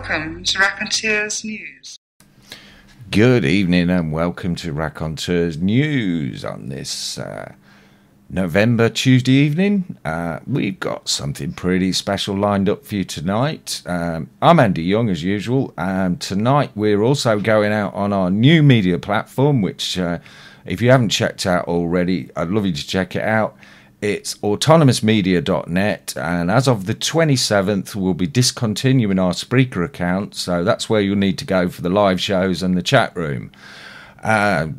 Welcome to Raconteurs News. Good evening and welcome to Raconteurs News on this November Tuesday evening. We've got something pretty special lined up for you tonight. I'm Andy Young as usual, and tonight we're also going out on our new media platform, which if you haven't checked out already, I'd love you to check it out. It's autonomousmedia.net, and as of the 27th, we'll be discontinuing our Spreaker account, so that's where you'll need to go for the live shows and the chat room. As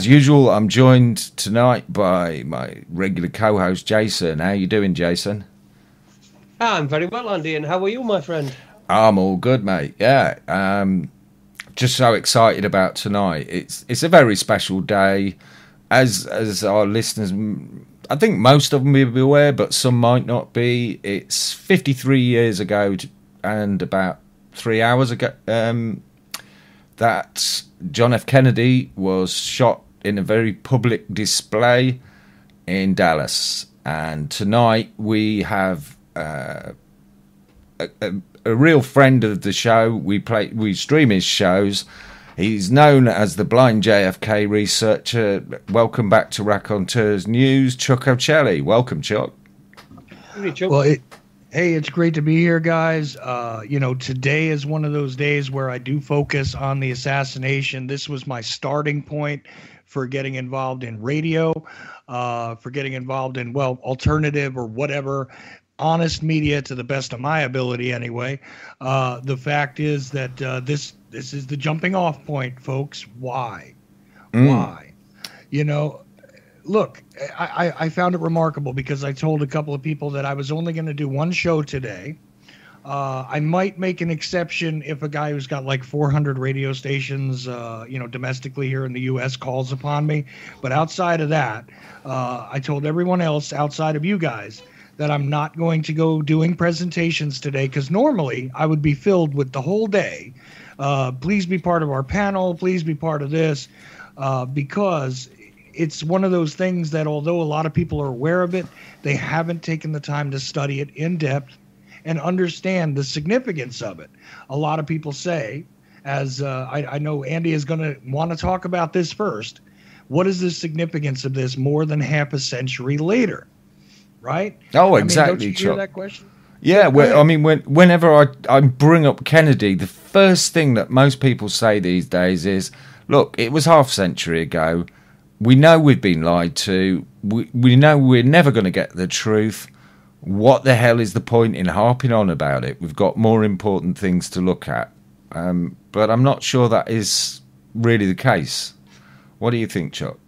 usual, I'm joined tonight by my regular co-host, Jason. How you doing, Jason? I'm very well, Andy, and how are you, my friend? I'm all good, mate, yeah. Just so excited about tonight. It's a very special day. As our listeners, I think most of them will be aware, but some might not be. It's 53 years ago and about 3 hours ago that John F. Kennedy was shot in a very public display in Dallas. And tonight we have a real friend of the show. We stream his shows. He's known as the blind JFK researcher. Welcome back to Raconteurs News, Chuck Ochelli. Welcome, Chuck. Hey, Chuck. Well, it's great to be here, guys. Today is one of those days where I do focus on the assassination. This was my starting point for getting involved in radio, for getting involved in, alternative or whatever, honest media to the best of my ability anyway. The fact is that this is the jumping off point, folks. Why? Why? Look, I found it remarkable because I told a couple of people that I was only going to do one show today. I might make an exception if a guy who's got like 400 radio stations, domestically here in the U.S. calls upon me. But outside of that, I told everyone else outside of you guys that I'm not going to go doing presentations today because normally I would be filled with the whole day. Please be part of our panel. Please be part of this because it's one of those things that although a lot of people are aware of it, they haven't taken the time to study it in depth and understand the significance of it. A lot of people say, as I know Andy is going to want to talk about this first, what is the significance of this more than half a century later? Right? Oh, exactly. Don't you hear that question? Yeah, whenever I bring up Kennedy, the first thing that most people say these days is, look, it was half a century ago. We know we've been lied to. We know we're never going to get the truth. What the hell is the point in harping on about it? We've got more important things to look at. But I'm not sure that is really the case. What do you think, Chuck?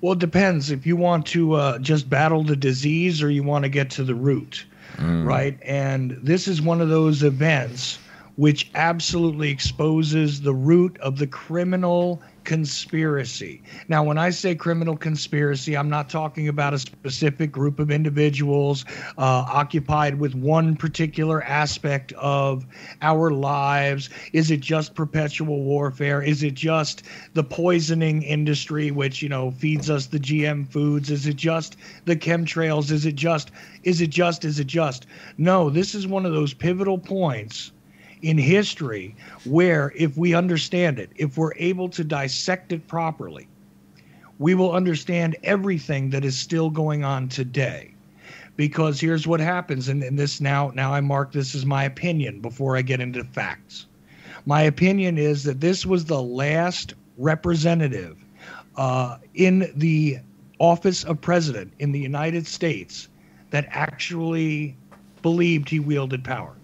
Well, it depends if you want to just battle the disease or you want to get to the root. Right. And this is one of those events which absolutely exposes the root of the criminal conspiracy. Now, when I say criminal conspiracy, I'm not talking about a specific group of individuals occupied with one particular aspect of our lives. Is it just perpetual warfare? Is it just the poisoning industry, which, feeds us the GM foods? Is it just the chemtrails? Is it just? No, this is one of those pivotal points in history where if we understand it, if we're able to dissect it properly, we will understand everything that is still going on today. Because here's what happens, and this now I mark this as my opinion before I get into facts. My opinion is that this was the last representative in the office of president in the United States that actually believed he wielded power.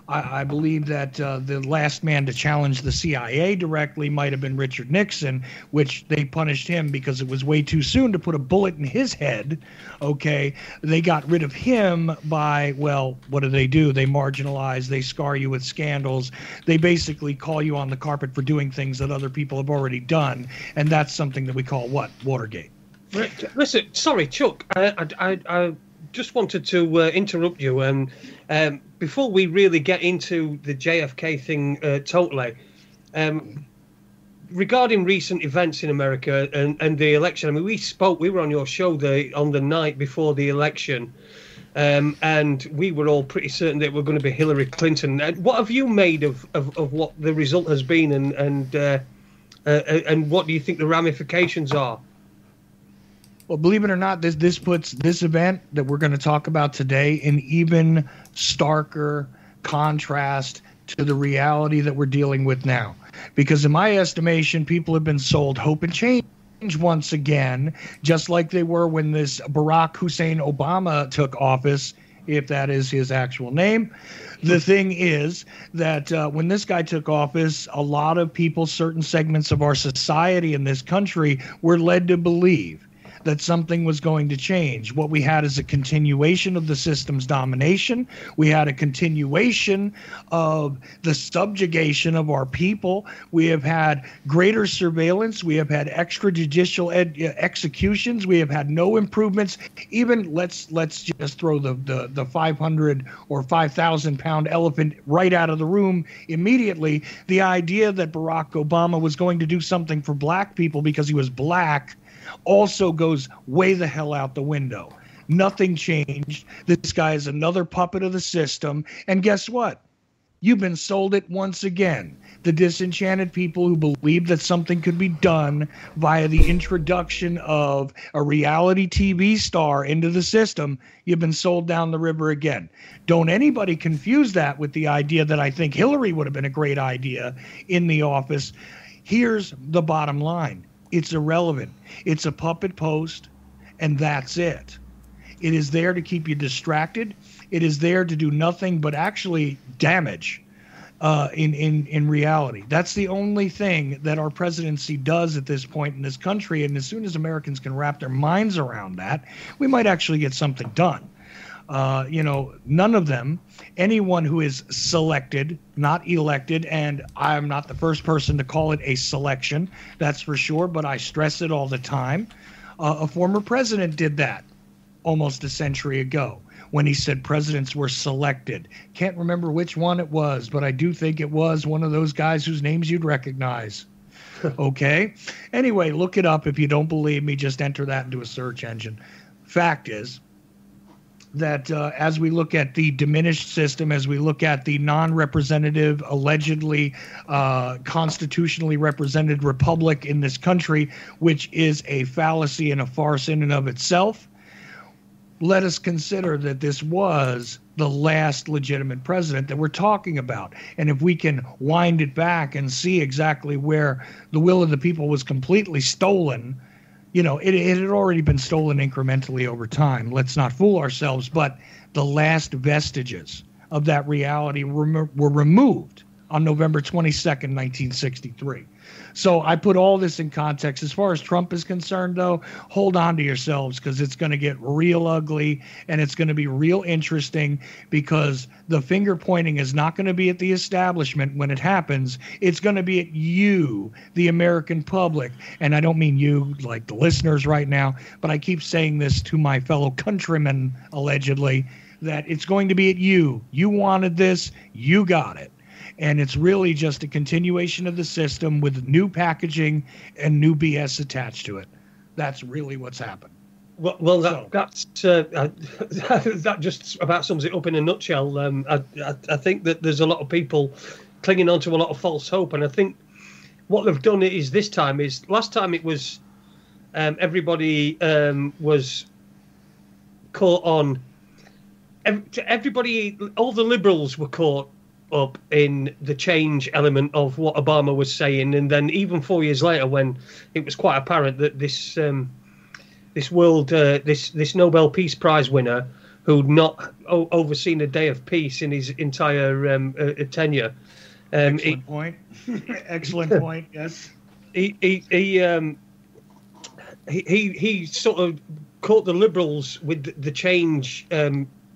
I believe that the last man to challenge the CIA directly might have been Richard Nixon, which they punished him because it was way too soon to put a bullet in his head. Okay, they got rid of him by, what do? They marginalize, they scar you with scandals. They basically call you on the carpet for doing things that other people have already done, and that's something that we call what? Watergate. Listen, sorry, Chuck, I just wanted to interrupt you before we really get into the JFK thing totally. Regarding recent events in America and the election, I mean, we were on your show on the night before the election, and we were all pretty certain that it were going to be Hillary Clinton. What have you made of what the result has been, and what do you think the ramifications are? Well, believe it or not, this puts this event that we're going to talk about today in even starker contrast to the reality that we're dealing with now. Because in my estimation, people have been sold hope and change once again, just like they were when this Barack Hussein Obama took office, if that is his actual name. The thing is that when this guy took office, a lot of people, certain segments of our society in this country, were led to believe that something was going to change. What we had is a continuation of the system's domination. We had a continuation of the subjugation of our people. We have had greater surveillance. We have had extrajudicial executions. We have had no improvements. Even let's just throw the 500 or 5,000 pound elephant right out of the room immediately. The idea that Barack Obama was going to do something for black people because he was black also goes way the hell out the window. Nothing changed. This guy is another puppet of the system. And guess what? You've been sold it once again. The disenchanted people who believed that something could be done via the introduction of a reality TV star into the system, you've been sold down the river again. Don't anybody confuse that with the idea that I think Hillary would have been a great idea in the office. Here's the bottom line. It's irrelevant. It's a puppet post, and that's it. It is there to keep you distracted. It is there to do nothing but actually damage in reality. That's the only thing that our presidency does at this point in this country, and as soon as Americans can wrap their minds around that, we might actually get something done. None of them, anyone who is selected, not elected, and I'm not the first person to call it a selection, that's for sure, but I stress it all the time. A former president did that almost a century ago when he said presidents were selected. Can't remember which one it was, but I do think it was one of those guys whose names you'd recognize. Okay? Anyway, look it up. If you don't believe me, just enter that into a search engine. Fact is, that as we look at the diminished system, as we look at the non-representative, allegedly constitutionally represented republic in this country, which is a fallacy and a farce in and of itself, let us consider that this was the last legitimate president that we're talking about. And if we can wind it back and see exactly where the will of the people was completely stolen, it had already been stolen incrementally over time. Let's not fool ourselves. But the last vestiges of that reality were removed on November 22nd, 1963. So I put all this in context. As far as Trump is concerned, though, hold on to yourselves, because it's going to get real ugly and it's going to be real interesting, because the finger pointing is not going to be at the establishment when it happens. It's going to be at you, the American public. And I don't mean you like the listeners right now, but I keep saying this to my fellow countrymen, allegedly, that it's going to be at you. You wanted this, you got it. And it's really just a continuation of the system with new packaging and new BS attached to it. That's really what's happened. Well, that just about sums it up in a nutshell. I think that there's a lot of people clinging on to a lot of false hope, and I think what they've done is this time is last time it was everybody was caught on. Everybody, all the liberals were caught up in the change element of what Obama was saying, and then even 4 years later, when it was quite apparent that this Nobel Peace Prize winner, who'd not overseen a day of peace in his entire tenure, excellent point. Excellent point. Yes, he sort of caught the liberals with the change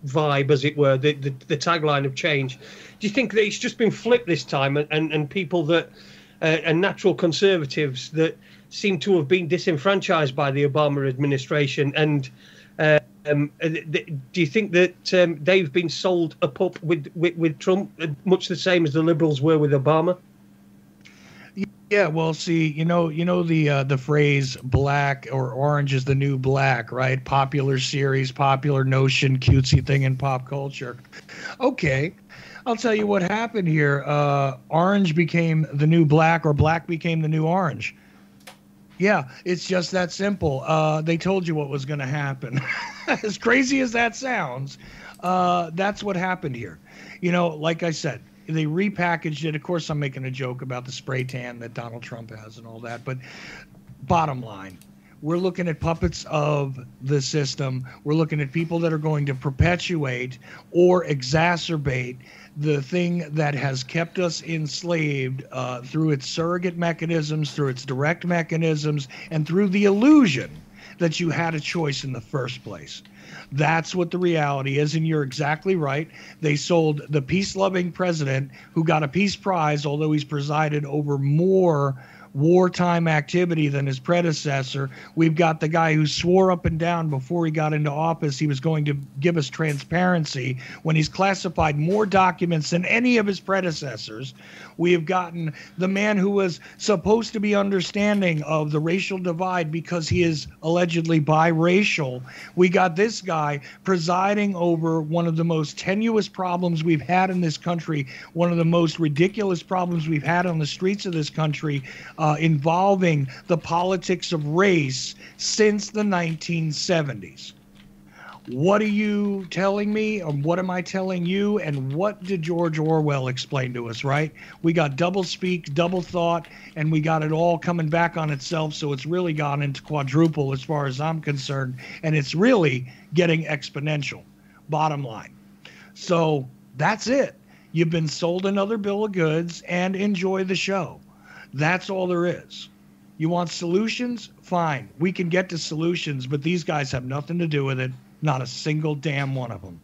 vibe, as it were, the tagline of change. Do you think that it's just been flipped this time, and people that and natural conservatives that seem to have been disenfranchised by the Obama administration, and do you think that they've been sold a pup with Trump, much the same as the liberals were with Obama? Yeah, well, see, the phrase "black" or "orange is the new black," right? Popular series, popular notion, cutesy thing in pop culture. Okay, I'll tell you what happened here. Orange became the new black, or black became the new orange. Yeah, it's just that simple. They told you what was going to happen. As crazy as that sounds, that's what happened here. Like I said, they repackaged it. Of course, I'm making a joke about the spray tan that Donald Trump has and all that. But bottom line, we're looking at puppets of the system. We're looking at people that are going to perpetuate or exacerbate the thing that has kept us enslaved through its surrogate mechanisms, through its direct mechanisms, and through the illusion that you had a choice in the first place. That's what the reality is, and you're exactly right. They sold the peace-loving president who got a peace prize, although he's presided over more wartime activity than his predecessor. We've got the guy who swore up and down before he got into office he was going to give us transparency when he's classified more documents than any of his predecessors. We have gotten the man who was supposed to be understanding of the racial divide because he is allegedly biracial. We got this guy presiding over one of the most tenuous problems we've had in this country, one of the most ridiculous problems we've had on the streets of this country, involving the politics of race since the 1970s. What are you telling me, or what am I telling you, and what did George Orwell explain to us, right? We got double speak, double thought, and we got it all coming back on itself, so it's really gone into quadruple as far as I'm concerned, and it's really getting exponential, bottom line. So that's it. You've been sold another bill of goods, and enjoy the show. That's all there is. You want solutions? Fine. We can get to solutions, but these guys have nothing to do with it. Not a single damn one of them.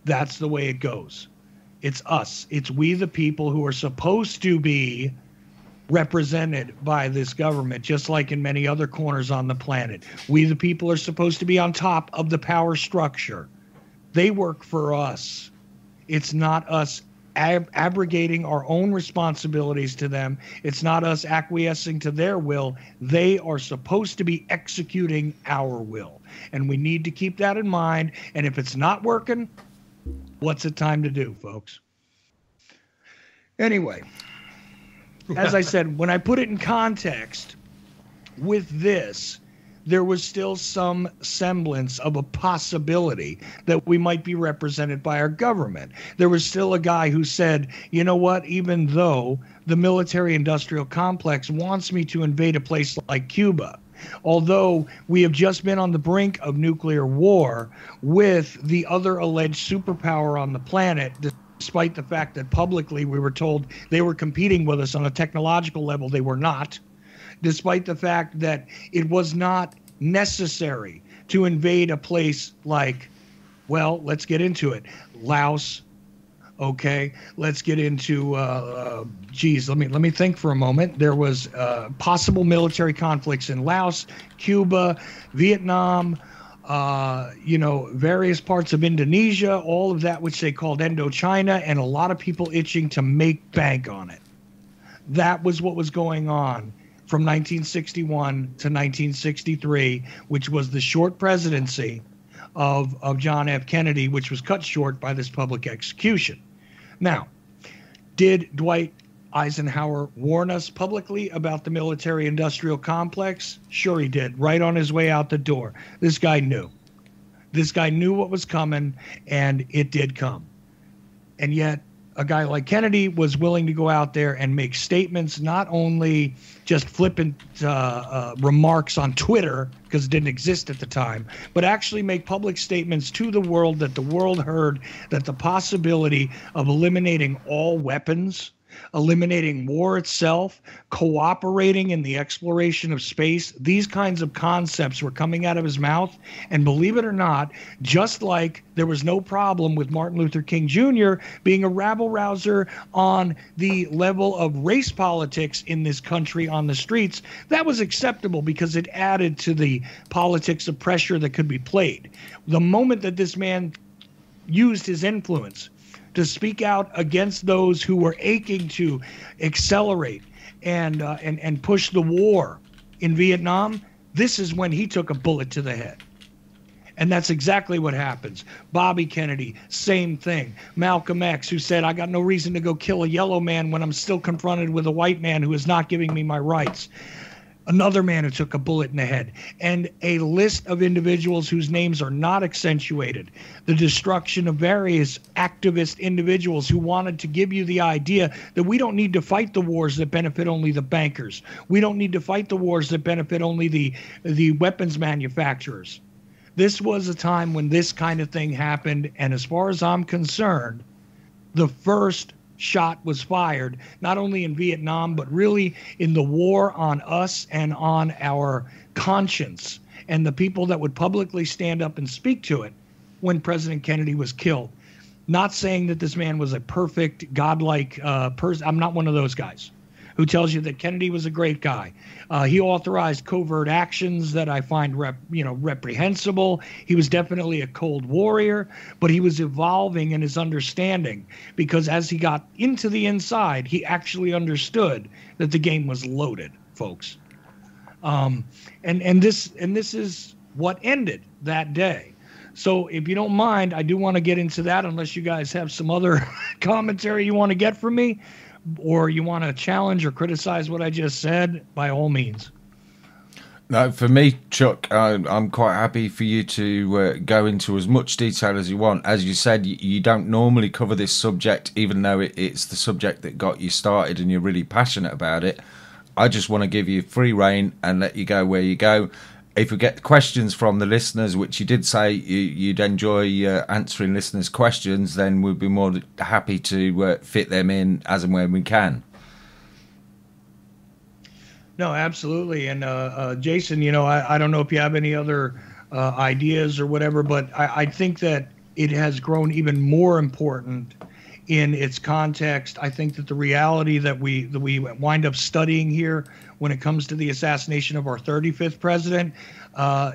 That's the way it goes. It's us. It's we the people who are supposed to be represented by this government, just like in many other corners on the planet. We the people are supposed to be on top of the power structure. They work for us. It's not us abrogating our own responsibilities to them. It's not us acquiescing to their will. They are supposed to be executing our will. And we need to keep that in mind. And if it's not working, what's it time to do, folks? Anyway, as I said, when I put it in context with this, there was still some semblance of a possibility that we might be represented by our government. There was still a guy who said, you know what, even though the military-industrial complex wants me to invade a place like Cuba, although we have just been on the brink of nuclear war with the other alleged superpower on the planet, despite the fact that publicly we were told they were competing with us on a technological level, they were not. Despite the fact that it was not necessary to invade a place like, well, let's get into it, Laos. Okay, let's get into, let me think for a moment. There was possible military conflicts in Laos, Cuba, Vietnam, various parts of Indonesia, all of that which they called Indochina, and a lot of people itching to make bank on it. That was what was going on from 1961 to 1963, which was the short presidency of John F. Kennedy, which was cut short by this public execution. Now, did Dwight Eisenhower warn us publicly about the military-industrial complex? Sure he did, right on his way out the door. This guy knew. This guy knew what was coming, and it did come. And yet, a guy like Kennedy was willing to go out there and make statements, not only just flippant remarks on Twitter, because it didn't exist at the time, but actually make public statements to the world that the world heard, that the possibility of eliminating all weapons, eliminating war itself, cooperating in the exploration of space, these kinds of concepts were coming out of his mouth. And believe it or not, just like there was no problem with Martin Luther King Jr. being a rabble-rouser on the level of race politics in this country on the streets, that was acceptable because it added to the politics of pressure that could be played. The moment that this man used his influence to speak out against those who were aching to accelerate and push the war in Vietnam, this is when he took a bullet to the head. And that's exactly what happens. Bobby Kennedy, same thing. Malcolm X, who said, I got no reason to go kill a yellow man when I'm still confronted with a white man who is not giving me my rights. Another man who took a bullet in the head. And a list of individuals whose names are not accentuated. The destruction of various activist individuals who wanted to give you the idea that we don't need to fight the wars that benefit only the bankers. We don't need to fight the wars that benefit only the weapons manufacturers. This was a time when this kind of thing happened, and as far as I'm concerned, the first shot was fired, not only in Vietnam, but really in the war on us and on our conscience and the people that would publicly stand up and speak to it when President Kennedy was killed. Not saying that this man was a perfect, godlike person. I'm not one of those guys who tells you that Kennedy was a great guy. He authorized covert actions that I find reprehensible. He was definitely a cold warrior, but he was evolving in his understanding because as he got into the inside, he actually understood that the game was loaded, folks. And this is what ended that day. So if you don't mind, I do want to get into that unless you guys have some other commentary you want to get from me. Or you want to challenge or criticize what I just said, by all means. No, for me, Chuck, I'm quite happy for you to go into as much detail as you want. As you said, you don't normally cover this subject, even though it's the subject that got you started and you're really passionate about it. I just want to give you free rein and let you go where you go. If we get questions from the listeners, which you did say you'd enjoy answering listeners' questions, then we'd be more happy to fit them in as and when we can. No, absolutely. And Jason, I don't know if you have any other ideas or whatever, but I think that it has grown even more important in its context. I think that the reality that we wind up studying here when it comes to the assassination of our 35th president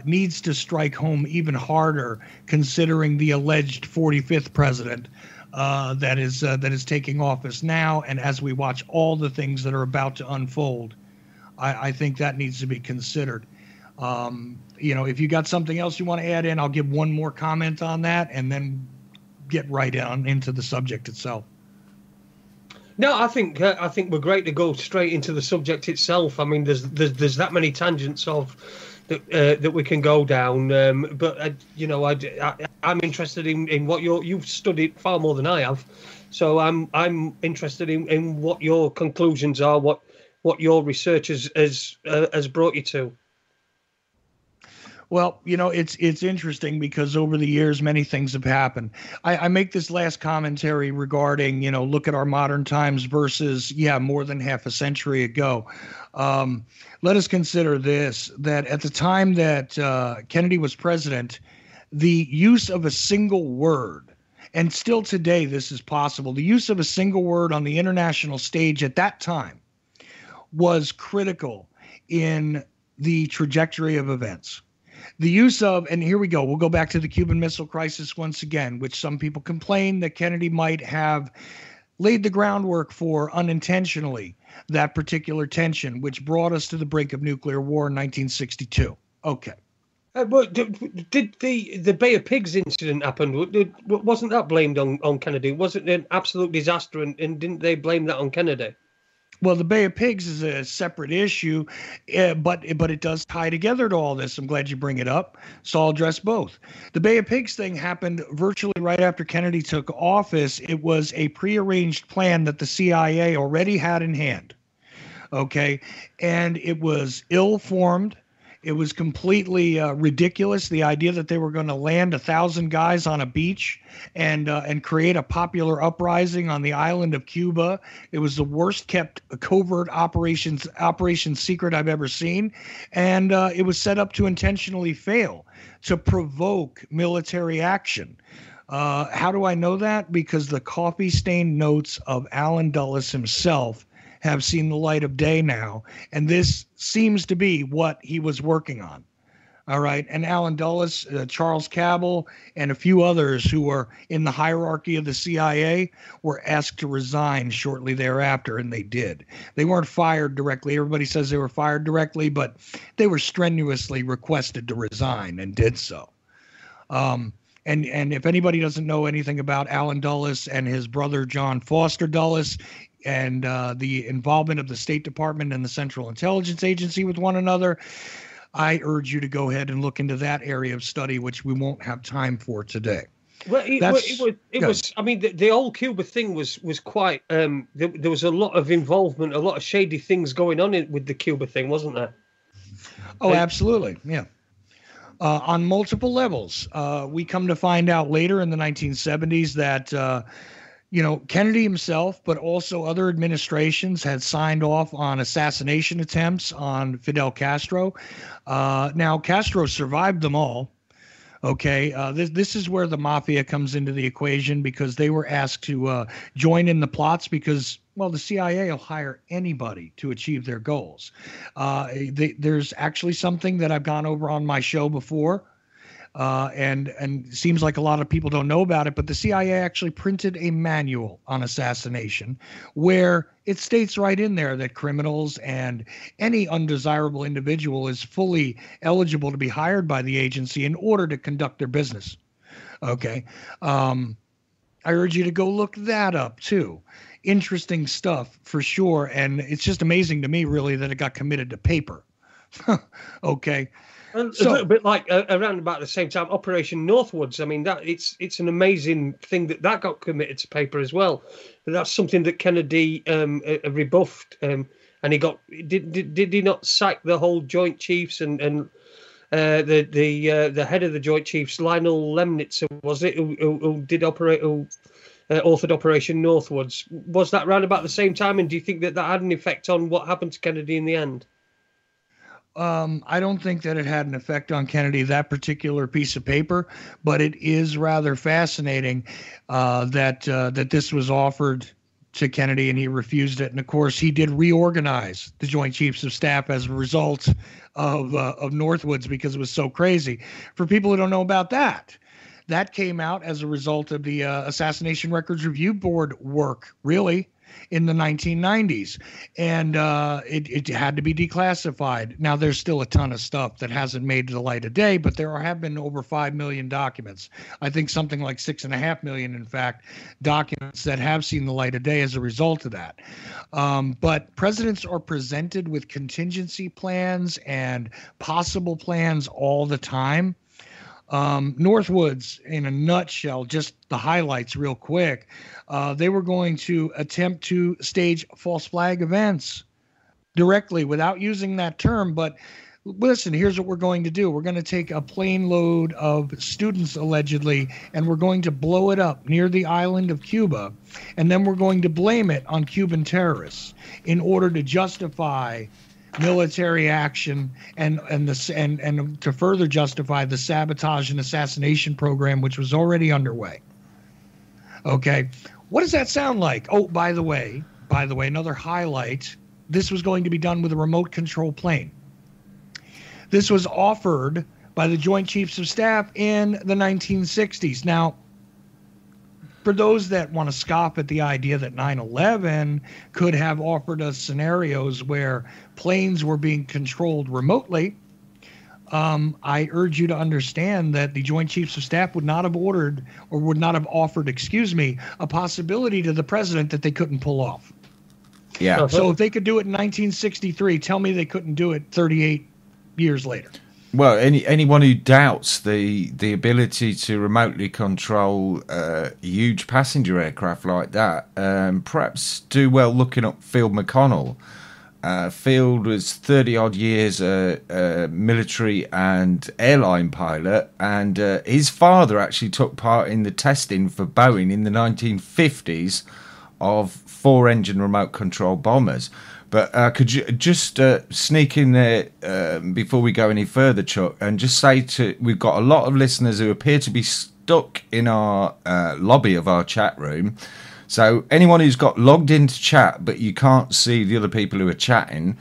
needs to strike home even harder, considering the alleged 45th president that is taking office now. And as we watch all the things that are about to unfold, I think that needs to be considered. If you got something else you want to add in, I'll give one more comment on that and then get right on into the subject itself. No, I think we're great to go straight into the subject itself. I mean, there's that many tangents that we can go down. But I'm interested in what you've studied far more than I have. So I'm interested in what your conclusions are, what your research has brought you to. Well, it's interesting because over the years, many things have happened. I make this last commentary regarding, look at our modern times versus, more than half a century ago. Let us consider this, that at the time that Kennedy was president, the use of a single word, and still today this is possible, the use of a single word on the international stage at that time was critical in the trajectory of events. The use of, and here we go, we'll go back to the Cuban Missile Crisis once again, which some people complain that Kennedy might have laid the groundwork for unintentionally, that particular tension, which brought us to the brink of nuclear war in 1962. Okay. But did the Bay of Pigs incident happen? Wasn't that blamed on Kennedy? Was it an absolute disaster, and didn't they blame that on Kennedy? Well, the Bay of Pigs is a separate issue, but it does tie together to all this. I'm glad you bring it up. So I'll address both. The Bay of Pigs thing happened virtually right after Kennedy took office. It was a prearranged plan that the CIA already had in hand. Okay. And it was ill-formed. It was completely ridiculous. The idea that they were going to land 1,000 guys on a beach and create a popular uprising on the island of Cuba. It was the worst kept covert operation secret I've ever seen. And it was set up to intentionally fail, to provoke military action. How do I know that? Because the coffee-stained notes of Allen Dulles himself have seen the light of day now, and this seems to be what he was working on. All right. And Alan Dulles, Charles Cabell, and a few others who were in the hierarchy of the CIA were asked to resign shortly thereafter, and they did. They weren't fired directly. Everybody says they were fired directly, but they were strenuously requested to resign and did so. And if anybody doesn't know anything about Alan Dulles and his brother John Foster Dulles and the involvement of the State Department and the Central Intelligence Agency with one another, I urge you to go ahead and look into that area of study, which we won't have time for today. Well, it was. I mean, the whole Cuba thing was quite. There was a lot of involvement, a lot of shady things going on with the Cuba thing, wasn't there? Oh, absolutely, yeah. On multiple levels, we come to find out later in the 1970s that. Kennedy himself, but also other administrations had signed off on assassination attempts on Fidel Castro. Now, Castro survived them all. Okay, this is where the mafia comes into the equation because they were asked to join in the plots because, well, the CIA will hire anybody to achieve their goals. There's actually something that I've gone over on my show before. And it seems like a lot of people don't know about it, but the CIA actually printed a manual on assassination where it states right in there that criminals and any undesirable individual is fully eligible to be hired by the agency in order to conduct their business. Okay. I urge you to go look that up too. Interesting stuff for sure. And it's just amazing to me really that it got committed to paper. Okay. And so, a little bit like around about the same time, Operation Northwoods. I mean, that it's an amazing thing that got committed to paper as well. But that's something that Kennedy rebuffed, and he got did he not sack the whole Joint Chiefs and the head of the Joint Chiefs, Lionel Lemnitzer, was it, who authored Operation Northwoods? Was that around about the same time? And do you think that had an effect on what happened to Kennedy in the end? I don't think that it had an effect on Kennedy, that particular piece of paper, but it is rather fascinating that this was offered to Kennedy and he refused it. And of course, he did reorganize the Joint Chiefs of Staff as a result of Northwoods because it was so crazy. For people who don't know about that, that came out as a result of the Assassination Records Review Board work, really, in the 1990s, and it had to be declassified. Now, there's still a ton of stuff that hasn't made the light of day, but there have been over 5 million documents. I think something like 6.5 million, in fact, documents that have seen the light of day as a result of that. But presidents are presented with contingency plans and possible plans all the time. Northwoods, in a nutshell, just the highlights real quick. They were going to attempt to stage false flag events directly without using that term. But listen, here's what we're going to do. We're going to take a plane load of students, allegedly, and we're going to blow it up near the island of Cuba. And then we're going to blame it on Cuban terrorists in order to justify military action and to further justify the sabotage and assassination program, which was already underway. Okay, what does that sound like? Oh, by the way, another highlight. This was going to be done with a remote control plane. This was offered by the Joint Chiefs of Staff in the 1960s. Now, for those that want to scoff at the idea that 9/11 could have offered us scenarios where planes were being controlled remotely, I urge you to understand that the Joint Chiefs of Staff would not have offered, a possibility to the president that they couldn't pull off. Yeah. So if they could do it in 1963, tell me they couldn't do it 38 years later. Well, anyone who doubts the ability to remotely control huge passenger aircraft like that, perhaps do well looking up Field McConnell. Field was 30-odd years a military and airline pilot, and his father actually took part in the testing for Boeing in the 1950s of 4-engine remote control bombers. But could you just sneak in there before we go any further, Chuck, and just say we've got a lot of listeners who appear to be stuck in our lobby of our chat room. So anyone who's got logged into chat but you can't see the other people who are chatting,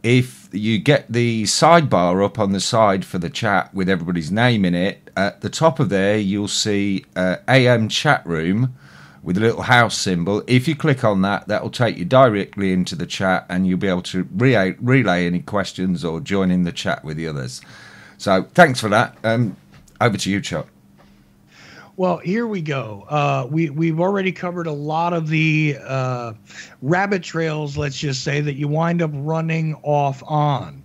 if you get the sidebar up on the side for the chat with everybody's name in it, at the top of there, you'll see AM chat room with a little house symbol. If you click on that, that will take you directly into the chat, and you'll be able to relay any questions or join in the chat with the others. So thanks for that. Over to you, Chuck. Well, here we go. We've already covered a lot of the rabbit trails, let's just say, that you wind up running off on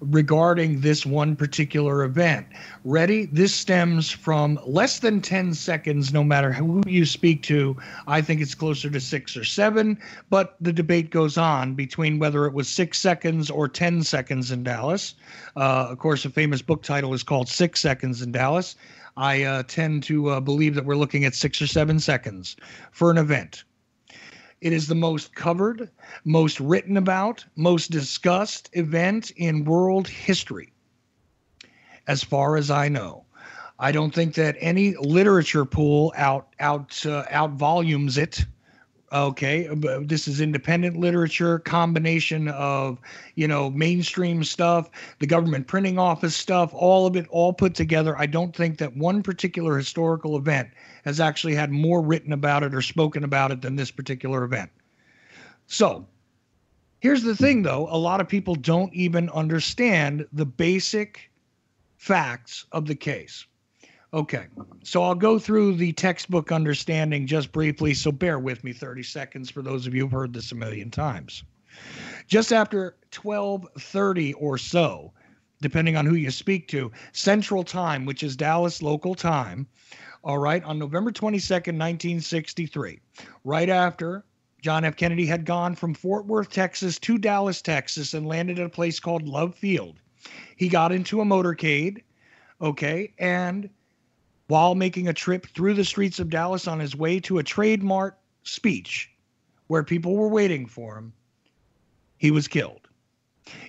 regarding this one particular event. Ready? This stems from less than 10 seconds, no matter who you speak to. I think it's closer to 6 or 7, but the debate goes on between whether it was 6 seconds or 10 seconds in Dallas. Of course, a famous book title is called 6 Seconds in Dallas. I tend to believe that we're looking at 6 or 7 seconds for an event. It is the most covered, most written about, most discussed event in world history, as far as I know. I don't think that any literature pool out volumes it. Okay, this is independent literature, combination of, mainstream stuff, the government printing office stuff, all of it, all put together. I don't think that one particular historical event has actually had more written about it or spoken about it than this particular event. So, here's the thing, though. A lot of people don't even understand the basic facts of the case. Okay, so I'll go through the textbook understanding just briefly, so bear with me 30 seconds for those of you who've heard this a million times. Just after 12:30 or so, depending on who you speak to, Central Time, which is Dallas local time, all right, on November 22nd, 1963, right after John F. Kennedy had gone from Fort Worth, Texas to Dallas, Texas, and landed at a place called Love Field. He got into a motorcade, okay, and while making a trip through the streets of Dallas on his way to a Trade Mart speech where people were waiting for him, he was killed.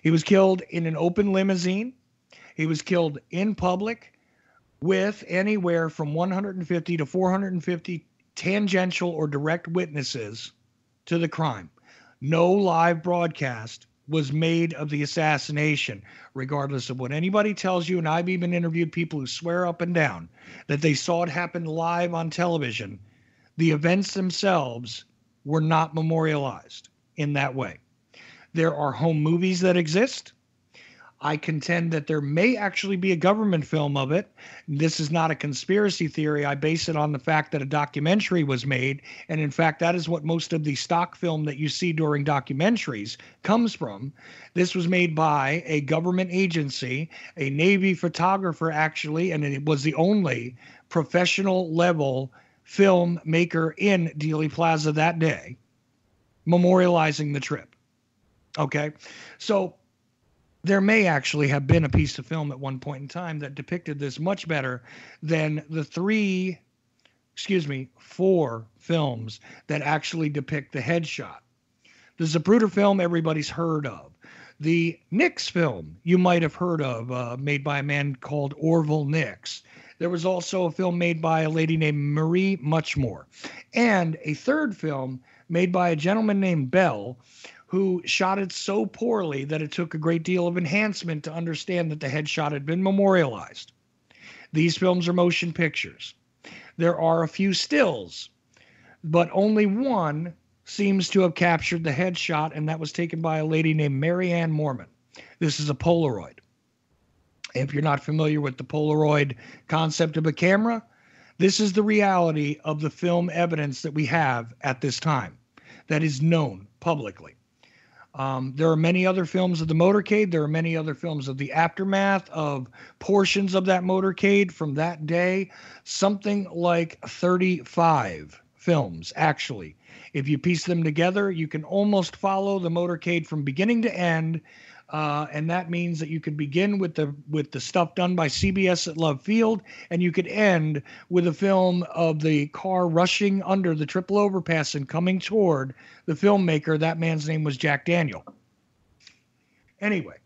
He was killed in an open limousine. He was killed in public with anywhere from 150 to 450 tangential or direct witnesses to the crime. No live broadcast was made of the assassination, regardless of what anybody tells you. And I've even interviewed people who swear up and down that they saw it happen live on television. The events themselves were not memorialized in that way. There are home movies that exist. I contend that there may actually be a government film of it. This is not a conspiracy theory. I base it on the fact that a documentary was made. And in fact, that is what most of the stock film that you see during documentaries comes from. This was made by a government agency, a Navy photographer actually, and it was the only professional level filmmaker in Dealey Plaza that day, memorializing the trip. Okay, so there may actually have been a piece of film at one point in time that depicted this much better than the four films that actually depict the headshot. The Zapruder film everybody's heard of. The Nix film you might have heard of, made by a man called Orville Nix. There was also a film made by a lady named Marie Muchmore. And a third film made by a gentleman named Bell, who shot it so poorly that it took a great deal of enhancement to understand that the headshot had been memorialized. These films are motion pictures. There are a few stills, but only one seems to have captured the headshot, and that was taken by a lady named Mary Ann Mormon. This is a Polaroid. If you're not familiar with the Polaroid concept of a camera, this is the reality of the film evidence that we have at this time that is known publicly. There are many other films of the motorcade. There are many other films of the aftermath of portions of that motorcade from that day. Something like 35 films, actually. If you piece them together, you can almost follow the motorcade from beginning to end. And that means that you could begin with the stuff done by CBS at Love Field, and you could end with a film of the car rushing under the triple overpass and coming toward the filmmaker. That man's name was Jack Daniel. Anyway,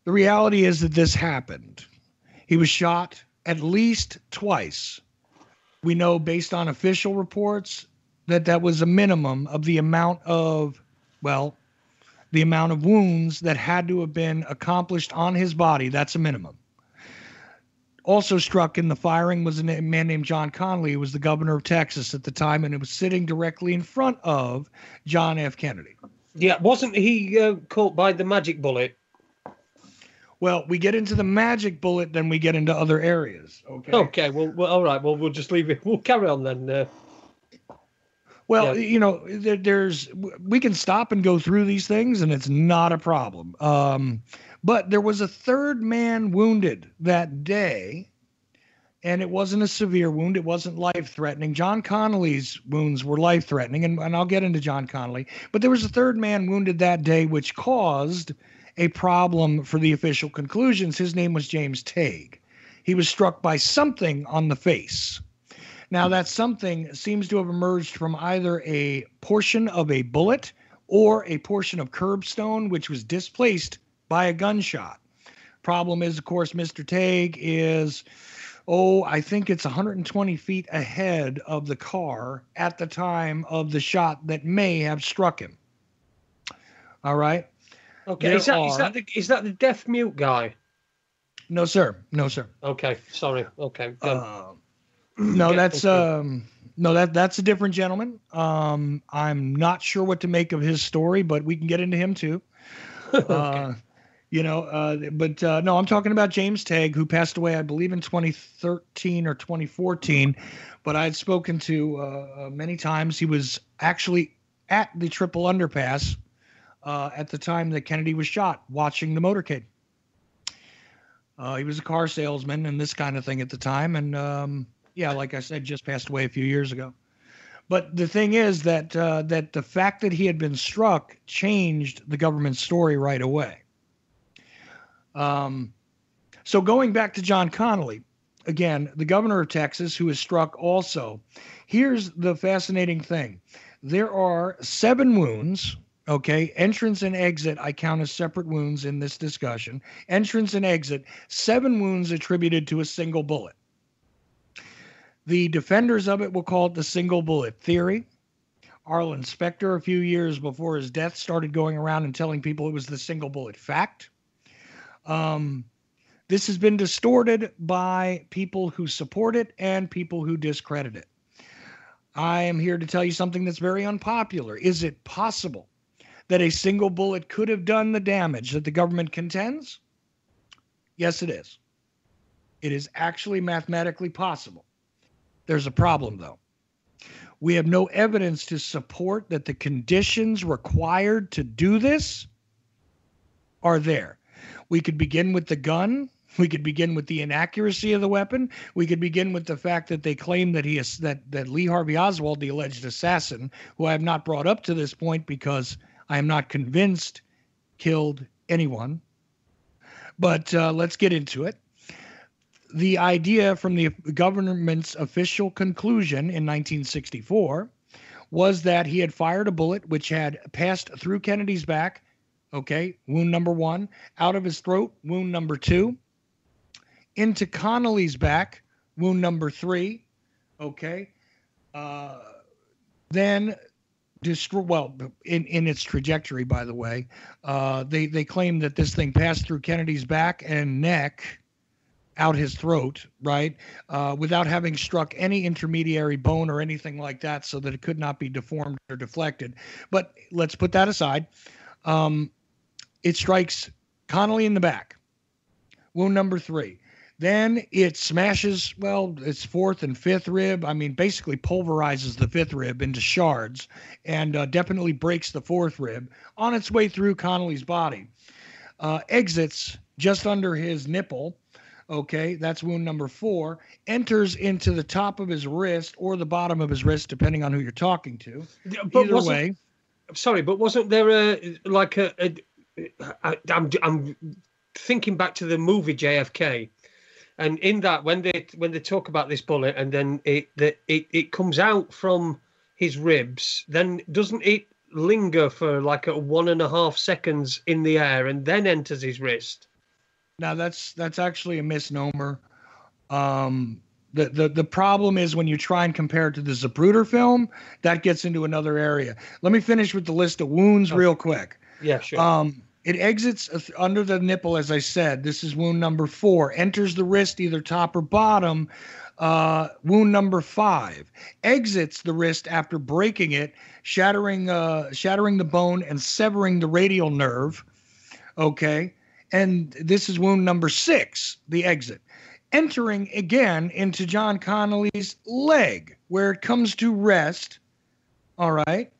the reality is that this happened. He was shot at least twice. We know based on official reports that that was a minimum of the amount of, well, the amount of wounds that had to have been accomplished on his body. That's a minimum. Also struck in the firing was a man named John Connally, who was the governor of Texas at the time, and it was sitting directly in front of John F. Kennedy. Yeah, wasn't he caught by the magic bullet? Well, we get into the magic bullet, then we get into other areas. Okay. Okay. Well, all right. Well, we'll just leave it. We'll carry on then. Well, you know, we can stop and go through these things, and it's not a problem. But there was a third man wounded that day, and it wasn't a severe wound. It wasn't life-threatening. John Connally's wounds were life-threatening, and I'll get into John Connally. But there was a third man wounded that day, which caused a problem for the official conclusions. His name was James Tague. He was struck by something on the face. Now, that something seems to have emerged from either a portion of a bullet or a portion of curbstone, which was displaced by a gunshot. Problem is, of course, Mr. Tague is, I think it's 120 feet ahead of the car at the time of the shot that may have struck him. All right. Okay. Is that the deaf mute guy? No, sir. No, sir. Okay. Sorry. Okay. No, that's that's a different gentleman. I'm not sure what to make of his story, but we can get into him too. Okay. No, I'm talking about James Tague, who passed away, I believe, in 2013 or 2014. But I had spoken to many times. He was actually at the Triple Underpass at the time that Kennedy was shot, watching the motorcade. He was a car salesman and this kind of thing at the time. And like I said, just passed away a few years ago. But the thing is that the fact that he had been struck changed the government's story right away. So going back to John Connally, again, the governor of Texas, who was struck also. Here's the fascinating thing. There are 7 wounds. Okay, entrance and exit, I count as separate wounds in this discussion. Entrance and exit, 7 wounds attributed to a single bullet. The defenders of it will call it the single bullet theory. Arlen Specter, a few years before his death, started going around and telling people it was the single bullet fact. This has been distorted by people who support it and people who discredit it. I am here to tell you something that's very unpopular. Is it possible that a single bullet could have done the damage that the government contends? Yes, it is. It is actually mathematically possible. There's a problem, though. We have no evidence to support that the conditions required to do this are there. We could begin with the gun. We could begin with the inaccuracy of the weapon. We could begin with the fact that they claim that that Lee Harvey Oswald, the alleged assassin, who I have not brought up to this point because I am not convinced killed anyone. But let's get into it. The idea from the government's official conclusion in 1964 was that he had fired a bullet which had passed through Kennedy's back, okay, wound number 1, out of his throat, wound number 2, into Connally's back, wound number 3, okay, then in its trajectory, by the way, they claim that this thing passed through Kennedy's back and neck, out his throat, right, without having struck any intermediary bone or anything like that, so that it could not be deformed or deflected. But let's put that aside. It strikes Connally in the back, wound number 3. Then it smashes, its 4th and 5th rib. I mean, basically pulverizes the 5th rib into shards and definitely breaks the 4th rib on its way through Connally's body. Exits just under his nipple. Okay, that's wound number 4. Enters into the top of his wrist or the bottom of his wrist, depending on who you're talking to. But either way. Sorry, but wasn't there I'm thinking back to the movie JFK, and in that when they talk about this bullet and then it comes out from his ribs, then doesn't it linger for like 1.5 seconds in the air and then enters his wrist? Now that's actually a misnomer. The problem is when you try and compare it to the Zapruder film, that gets into another area. Let me finish with the list of wounds real quick. Yeah, sure. It exits under the nipple, as I said. This is wound number 4. Enters the wrist either top or bottom. Wound number 5 exits the wrist after breaking it, shattering the bone and severing the radial nerve. Okay, and this is wound number 6, the exit. Entering again into John Connolly's leg, where it comes to rest. All right,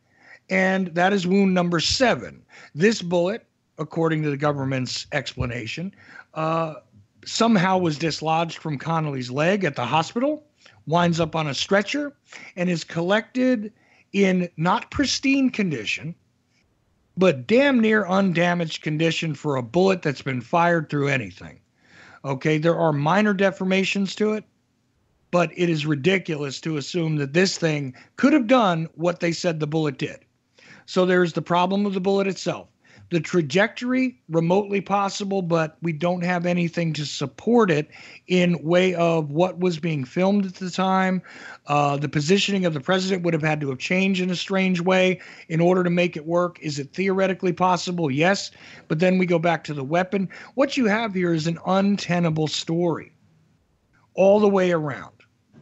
and that is wound number 7. This bullet, according to the government's explanation, somehow was dislodged from Connolly's leg at the hospital, winds up on a stretcher, and is collected in not pristine condition, but damn near undamaged condition for a bullet that's been fired through anything. Okay, there are minor deformations to it, but it is ridiculous to assume that this thing could have done what they said the bullet did. So there's the problem of the bullet itself. The trajectory, remotely possible, but we don't have anything to support it in way of what was being filmed at the time. The positioning of the president would have had to have changed in a strange way in order to make it work. Is it theoretically possible? Yes. But then we go back to the weapon. What you have here is an untenable story all the way around.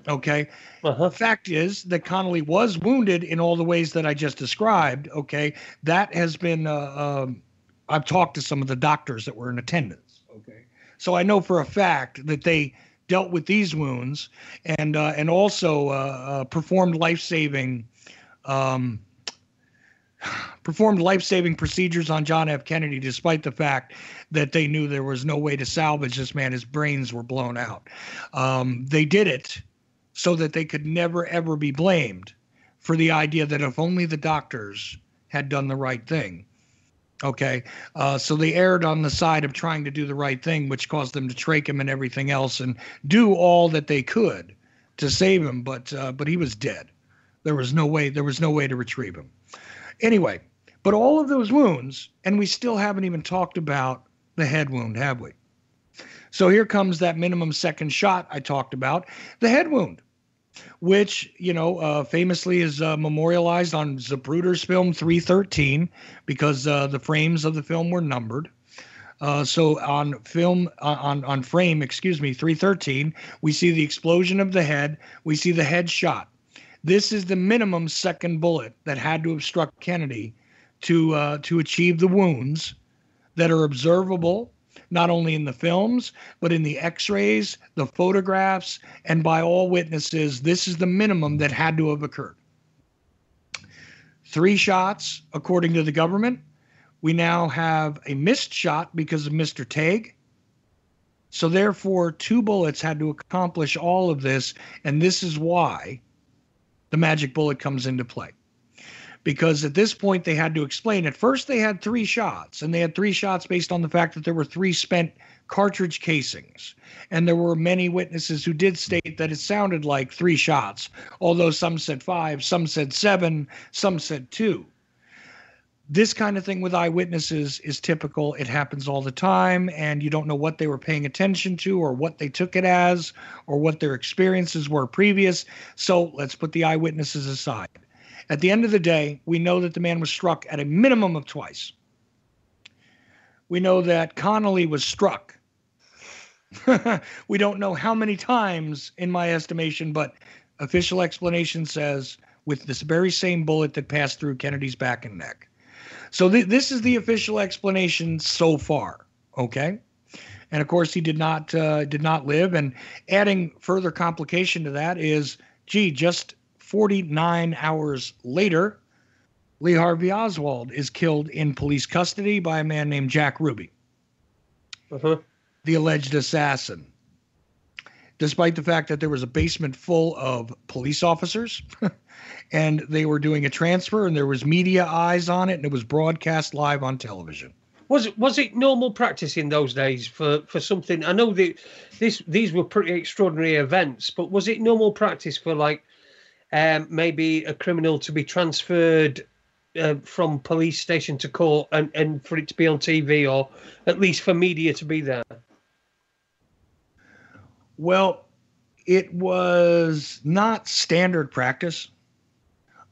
Okay. The fact is that Connolly was wounded in all the ways that I just described. Okay. That has been, I've talked to some of the doctors that were in attendance. Okay. So I know for a fact that they dealt with these wounds and also performed life-saving procedures on John F. Kennedy, despite the fact that they knew there was no way to salvage this man. His brains were blown out. They did it so that they could never, ever be blamed for the idea that if only the doctors had done the right thing. Okay, so they erred on the side of trying to do the right thing, which caused them to trach him and everything else and do all that they could to save him, but he was dead. There was no way to retrieve him. Anyway, but all of those wounds, and we still haven't even talked about the head wound, have we? So here comes that minimum second shot I talked about, the head wound, which, famously is memorialized on Zapruder's film 313 because the frames of the film were numbered. So on frame 313, we see the explosion of the head. We see the head shot. This is the minimum second bullet that had to have struck Kennedy to achieve the wounds that are observable not only in the films, but in the x-rays, the photographs, and by all witnesses. This is the minimum that had to have occurred. 3 shots, according to the government. We now have a missed shot because of Mr. Tague. So therefore, 2 bullets had to accomplish all of this, and this is why the magic bullet comes into play. Because at this point, they had to explain. At first, they had 3 shots, and they had 3 shots based on the fact that there were 3 spent cartridge casings. And there were many witnesses who did state that it sounded like 3 shots, although some said 5, some said 7, some said 2. This kind of thing with eyewitnesses is typical. It happens all the time, and you don't know what they were paying attention to or what they took it as or what their experiences were previous. So let's put the eyewitnesses aside. At the end of the day, we know that the man was struck at a minimum of twice. We know that Connolly was struck. We don't know how many times, in my estimation, but official explanation says with this very same bullet that passed through Kennedy's back and neck. So this is the official explanation so far, okay? And of course, he did not live. And adding further complication to that is, just 49 hours later, Lee Harvey Oswald is killed in police custody by a man named Jack Ruby, the alleged assassin. Despite the fact that there was a basement full of police officers and they were doing a transfer and there was media eyes on it and it was broadcast live on television. Was it normal practice in those days for something? I know that these were pretty extraordinary events, but was it normal practice for maybe a criminal to be transferred from police station to court and for it to be on TV, or at least for media to be there? Well, it was not standard practice.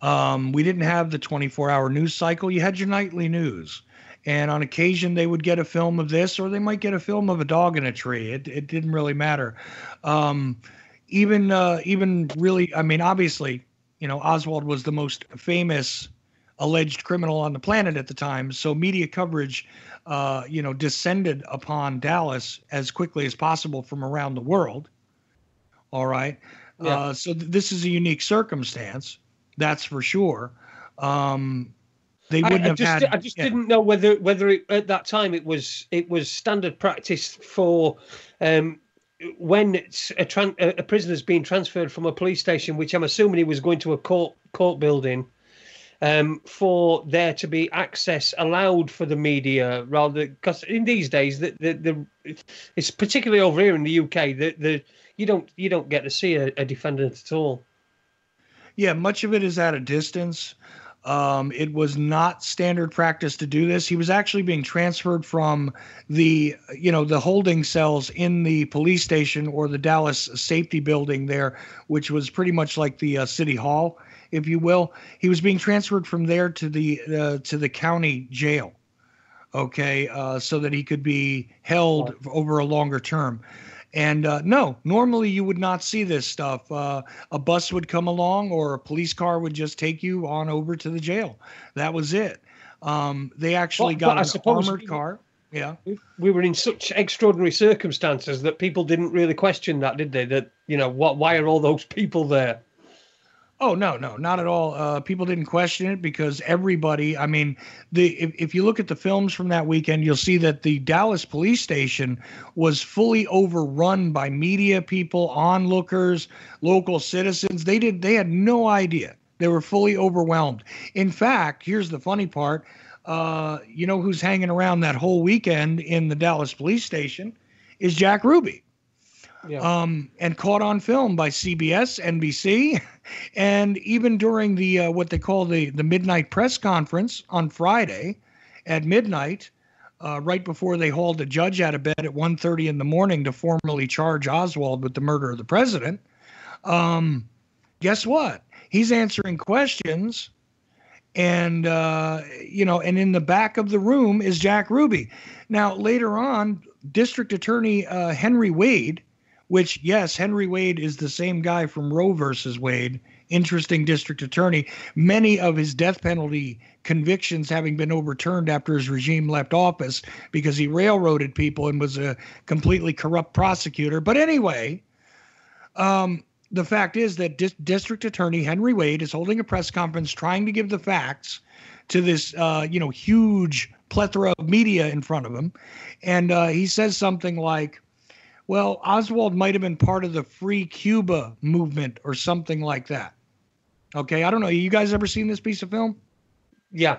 We didn't have the 24-hour news cycle. You had your nightly news. And on occasion, they would get a film of this, or they might get a film of a dog in a tree. It didn't really matter. Even really, I mean, obviously, Oswald was the most famous alleged criminal on the planet at the time. So media coverage, descended upon Dallas as quickly as possible from around the world. All right. Yeah. So this is a unique circumstance. That's for sure. They wouldn't have had. I just didn't know whether at that time it was standard practice for when it's a prisoner's being transferred from a police station, which I'm assuming he was going to a court building, for there to be access allowed for the media, rather, because in these days it's particularly over here in the UK you don't get to see a defendant at all. Yeah, much of it is at a distance. It was not standard practice to do this. He was actually being transferred from the holding cells in the police station or the Dallas safety building there, which was pretty much like the city hall, if you will. He was being transferred from there to the county jail, okay, so that he could be held over a longer term. And no, normally you would not see this stuff. A bus would come along or a police car would just take you on over to the jail. That was it. They actually got an armored car. Yeah. We were in such extraordinary circumstances that people didn't really question that, did they? That, why are all those people there? Oh, no, not at all. People didn't question it because everybody, I mean, if you look at the films from that weekend, you'll see that the Dallas police station was fully overrun by media people, onlookers, local citizens. They had no idea. They were fully overwhelmed. In fact, here's the funny part. Who's hanging around that whole weekend in the Dallas police station is Jack Ruby. Yeah. And caught on film by CBS, NBC, and even during the what they call the midnight press conference on Friday at midnight, right before they hauled the judge out of bed at 1:30 in the morning to formally charge Oswald with the murder of the president. Guess what? He's answering questions, and and in the back of the room is Jack Ruby. Now later on, District Attorney Henry Wade. Which, yes, Henry Wade is the same guy from Roe versus Wade, interesting district attorney. Many of his death penalty convictions having been overturned after his regime left office because he railroaded people and was a completely corrupt prosecutor. But anyway, the fact is that District Attorney Henry Wade is holding a press conference trying to give the facts to this, huge plethora of media in front of him. And he says something like, well, Oswald might have been part of the Free Cuba movement or something like that. Okay, I don't know. You guys ever seen this piece of film? Yeah.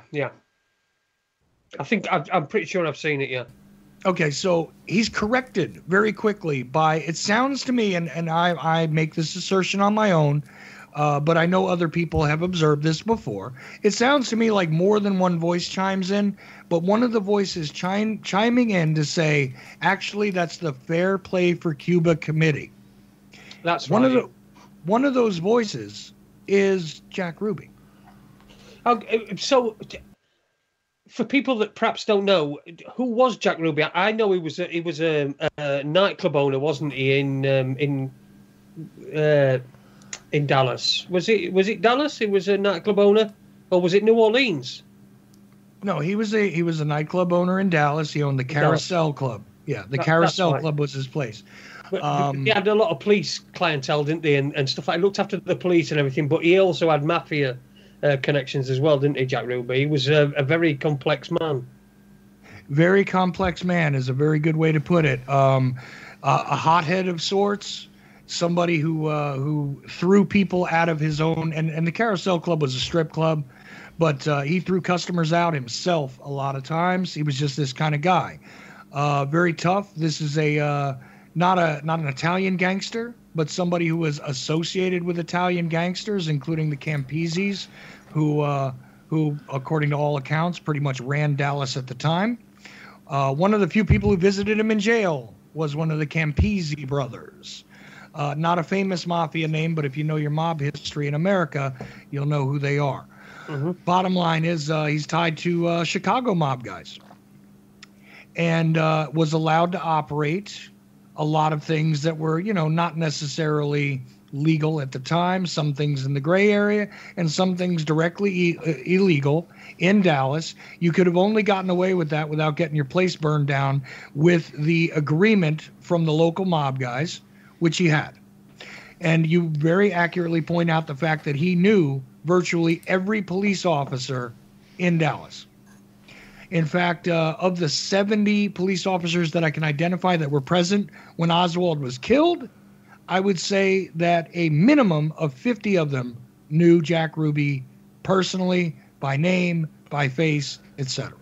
I think I'm pretty sure I've seen it, yeah. Okay, so he's corrected very quickly by, it sounds to me, and I make this assertion on my own, but I know other people have observed this before. It sounds to me like more than one voice chimes in, but one of the voices chiming in to say, actually, that's the Fair Play for Cuba Committee. That's right. One of those voices is Jack Ruby. So, for people that perhaps don't know, who was Jack Ruby? I know he was a nightclub owner, wasn't he? In Dallas. Was it Dallas? He was a nightclub owner, or was it New Orleans? No, he was a nightclub owner in Dallas. He owned the Carousel Club. Yeah, the Carousel Club was his place. But he had a lot of police clientele, didn't they, and stuff like that. He looked after the police and everything, but he also had mafia connections as well, didn't he, Jack Ruby? He was a very complex man. Very complex man is a very good way to put it. A hothead of sorts. Somebody who threw people out of his own, and the Carousel Club was a strip club, but he threw customers out himself a lot of times. He was just this kind of guy. Very tough. This is not an Italian gangster, but somebody who was associated with Italian gangsters, including the Campeses, who according to all accounts, pretty much ran Dallas at the time. One of the few people who visited him in jail was one of the Campese brothers. Not a famous mafia name, but if you know your mob history in America, you'll know who they are. Mm-hmm. Bottom line is he's tied to Chicago mob guys. and was allowed to operate a lot of things that were, not necessarily legal at the time, some things in the gray area, and some things directly illegal in Dallas. You could have only gotten away with that without getting your place burned down with the agreement from the local mob guys, which he had. And you very accurately point out the fact that he knew virtually every police officer in Dallas. In fact, of the 70 police officers that I can identify that were present when Oswald was killed, I would say that a minimum of 50 of them knew Jack Ruby personally, by name, by face, etc.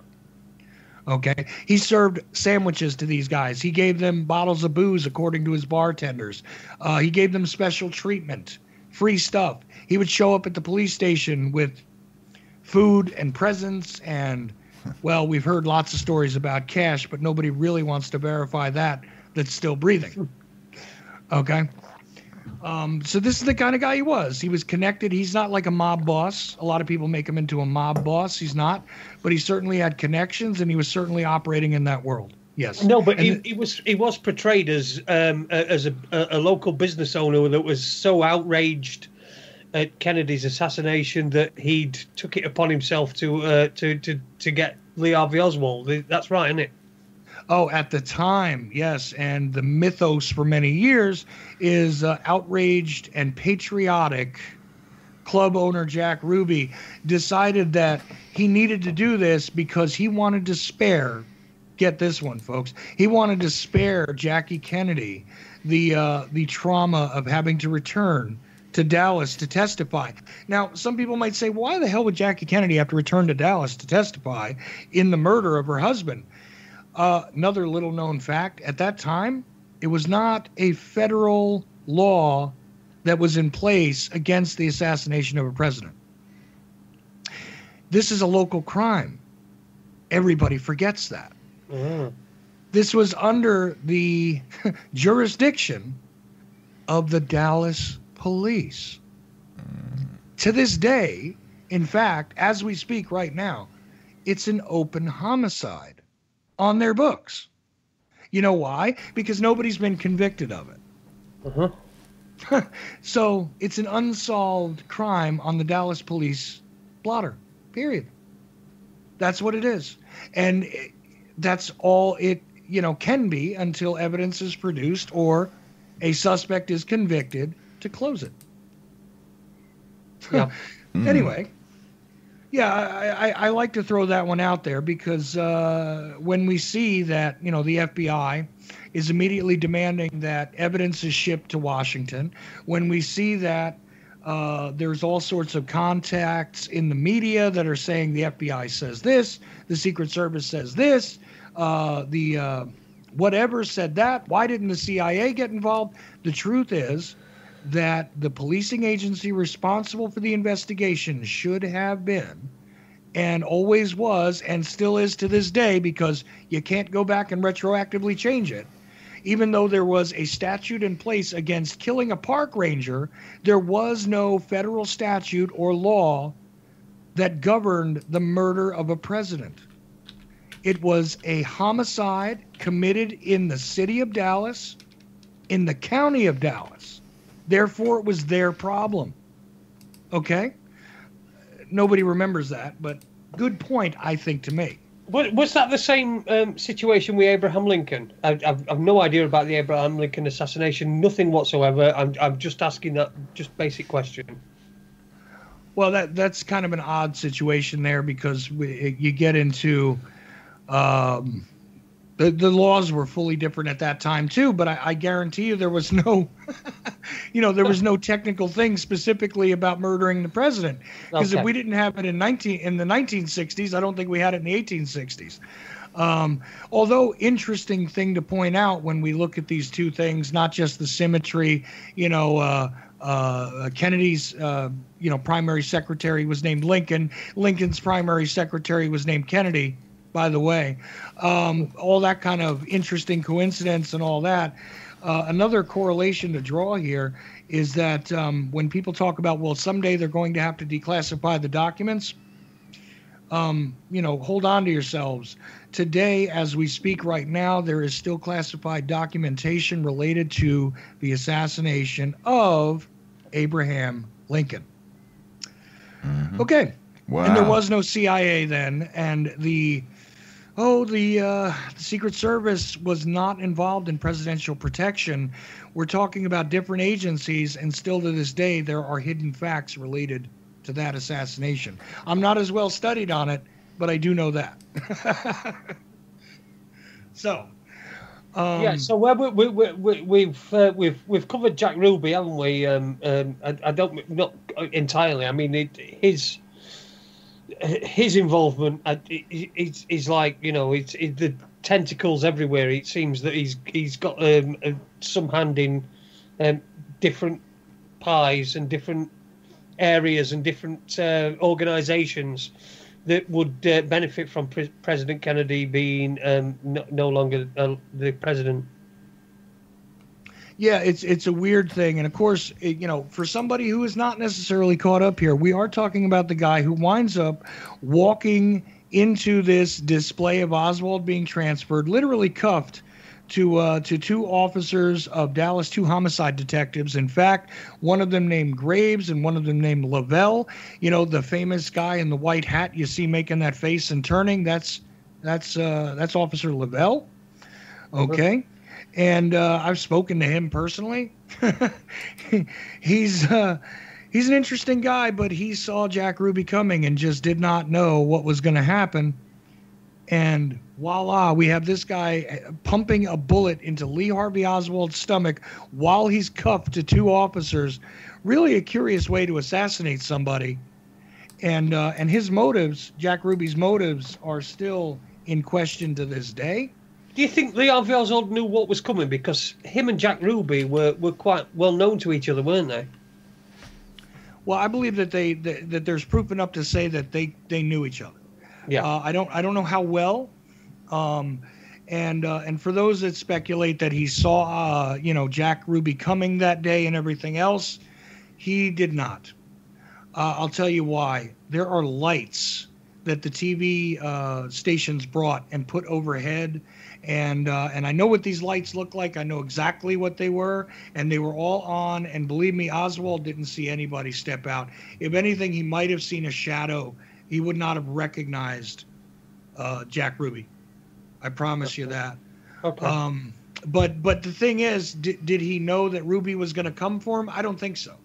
Okay? He served sandwiches to these guys. He gave them bottles of booze according to his bartenders. He gave them special treatment, free stuff. He would show up at the police station with food and presents and, well, we've heard lots of stories about cash, but nobody really wants to verify that's still breathing. Okay. So this is the kind of guy he was. He was connected. He's not like a mob boss. A lot of people make him into a mob boss. He's not, but he certainly had connections, and he was certainly operating in that world. Yes. No, but he was portrayed as a local business owner that was so outraged at Kennedy's assassination that he took it upon himself to get Lee Harvey Oswald. That's right, isn't it? Oh, at the time, yes. And the mythos for many years is outraged and patriotic club owner Jack Ruby decided that he needed to do this because he wanted to spare, get this one, folks, he wanted to spare Jackie Kennedy the trauma of having to return to Dallas to testify. Now, some people might say, why the hell would Jackie Kennedy have to return to Dallas to testify in the murder of her husband? Another little known fact, at that time, it was not a federal law that was in place against the assassination of a president. This is a local crime. Everybody forgets that. Mm. This was under the jurisdiction of the Dallas police. To this day, in fact, as we speak right now, it's an open homicide on their books. You know why? Because nobody's been convicted of it. Uh-huh. So it's an unsolved crime on the Dallas police blotter, period. That's what it is. And that's all it, can be until evidence is produced or a suspect is convicted to close it. Yeah. Anyway. Yeah, I like to throw that one out there because when we see that, the FBI is immediately demanding that evidence is shipped to Washington, when we see that there's all sorts of contacts in the media that are saying the FBI says this, the Secret Service says this, whatever said that, why didn't the CIA get involved? The truth is that the policing agency responsible for the investigation should have been, and always was, and still is to this day, because you can't go back and retroactively change it. Even though there was a statute in place against killing a park ranger, there was no federal statute or law that governed the murder of a president. It was a homicide committed in the city of Dallas, in the county of Dallas. Therefore, it was their problem. Okay? Nobody remembers that, but good point, I think, to make. Was that the same situation with Abraham Lincoln? I've no idea about the Abraham Lincoln assassination, nothing whatsoever. I'm just asking that just basic question. Well, that's kind of an odd situation there because you get into... The laws were fully different at that time too, but I guarantee you there was no, there was no technical thing specifically about murdering the president. Because if we didn't have it in the 1960s, I don't think we had it in the 1860s. Although interesting thing to point out when we look at these two things, not just the symmetry, Kennedy's, primary secretary was named Lincoln. Lincoln's primary secretary was named Kennedy. By the way, all that kind of interesting coincidence and all that. Another correlation to draw here is that when people talk about, well, someday they're going to have to declassify the documents, hold on to yourselves. Today, as we speak right now, there is still classified documentation related to the assassination of Abraham Lincoln. Mm-hmm. Okay. Wow. And there was no CIA then, and the Secret Service was not involved in presidential protection. We're talking about different agencies, and still to this day, there are hidden facts related to that assassination. I'm not as well studied on it, but I do know that. So, So we've covered Jack Ruby, haven't we? I don't, not entirely. I mean, his involvement is like, it's the tentacles everywhere. It seems that he's got some hand in different pies and different areas and different organizations that would benefit from President Kennedy being no longer the president. Yeah, it's a weird thing. And of course, for somebody who is not necessarily caught up here, we are talking about the guy who winds up walking into this display of Oswald being transferred, literally cuffed to two officers of Dallas, two homicide detectives. In fact, one of them named Graves and one of them named Lavelle. The famous guy in the white hat you see making that face and turning. That's Officer Lavelle. Okay. And I've spoken to him personally. He's an interesting guy, but he saw Jack Ruby coming and just did not know what was going to happen. And voila, we have this guy pumping a bullet into Lee Harvey Oswald's stomach while he's cuffed to two officers. Really a curious way to assassinate somebody. And his motives, Jack Ruby's motives, are still in question to this day. Do you think Lee Harvey Oswald knew what was coming? Because him and Jack Ruby were quite well known to each other, weren't they? Well, I believe that that there's proof enough to say that they knew each other. Yeah. I don't know how well. And for those that speculate that he saw Jack Ruby coming that day and everything else, he did not. I'll tell you why. There are lights that the TV stations brought and put overhead. And I know what these lights look like. I know exactly what they were, and they were all on. And believe me, Oswald didn't see anybody step out. If anything, he might have seen a shadow. He would not have recognized Jack Ruby. I promise you that. Okay. But the thing is, did he know that Ruby was going to come for him? I don't think so.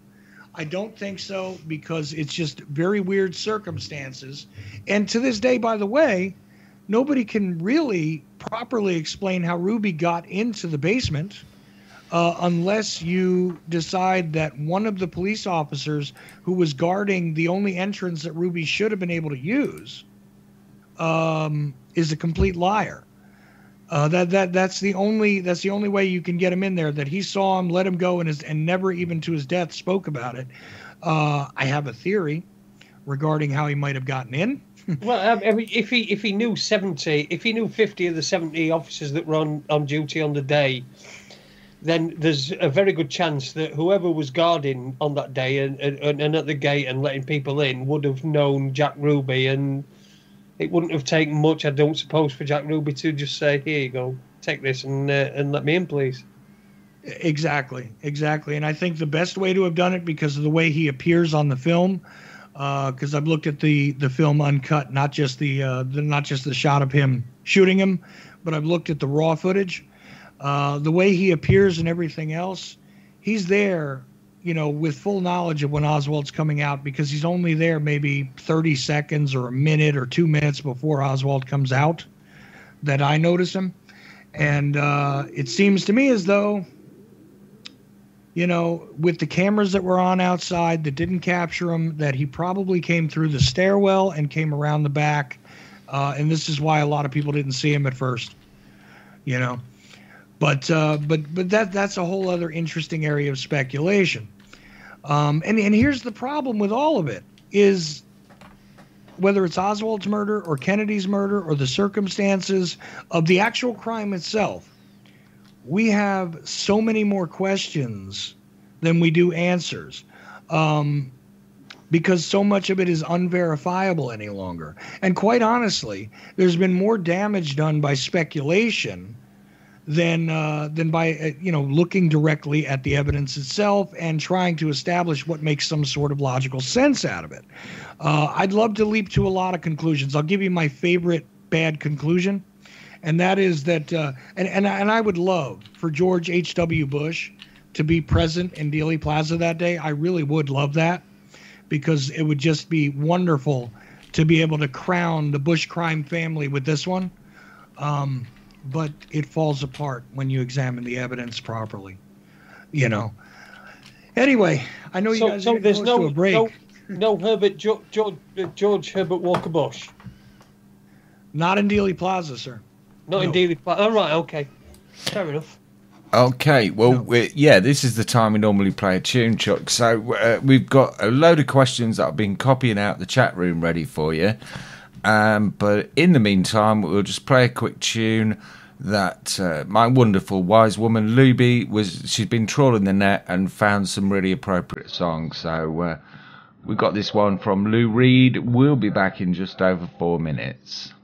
I don't think so, because it's just very weird circumstances. And to this day, by the way, nobody can really properly explain how Ruby got into the basement unless you decide that one of the police officers who was guarding the only entrance that Ruby should have been able to use is a complete liar. That's the only way you can get him in there. That he saw him, let him go, and never even to his death spoke about it. I have a theory regarding how he might have gotten in. Well, I mean, if he knew 50 of the 70 officers that were on duty on the day, then there's a very good chance that whoever was guarding on that day and at the gate and letting people in would have known Jack Ruby, and it wouldn't have taken much, I don't suppose, for Jack Ruby to just say, "Here you go, take this and let me in, please." Exactly. And I think the best way to have done it, because of the way he appears on the film, because I've looked at the film uncut, not just the shot of him shooting him, but I've looked at the raw footage. The way he appears and everything else, he's there, with full knowledge of when Oswald's coming out, because he's only there maybe 30 seconds or a minute or 2 minutes before Oswald comes out that I notice him. And it seems to me as though, with the cameras that were on outside that didn't capture him, that he probably came through the stairwell and came around the back. And this is why a lot of people didn't see him at first, But that's a whole other interesting area of speculation. And here's the problem with all of it is, whether it's Oswald's murder or Kennedy's murder or the circumstances of the actual crime itself, we have so many more questions than we do answers. because so much of it is unverifiable any longer. And quite honestly, there's been more damage done by speculation than by looking directly at the evidence itself and trying to establish what makes some sort of logical sense out of it. I'd love to leap to a lot of conclusions. I'll give you my favorite bad conclusion, and that is that and I would love for George H.W. Bush to be present in Dealey Plaza that day. I really would love that, because it would just be wonderful to be able to crown the Bush crime family with this one. But it falls apart when you examine the evidence properly. Anyway, I know you guys are close to a break. No George Herbert Walker Bush. Not in Dealey Plaza, sir. Not in Dealey Plaza. Oh, right, okay. Fair enough. Okay, well, this is the time we normally play a tune, Chuck. So we've got a load of questions that I've been copying out the chat room ready for you. But in the meantime, we'll just play a quick tune that my wonderful wise woman Luby she's been trawling the net and found some really appropriate songs. So we've got this one from Lou Reed. We'll be back in just over 4 minutes.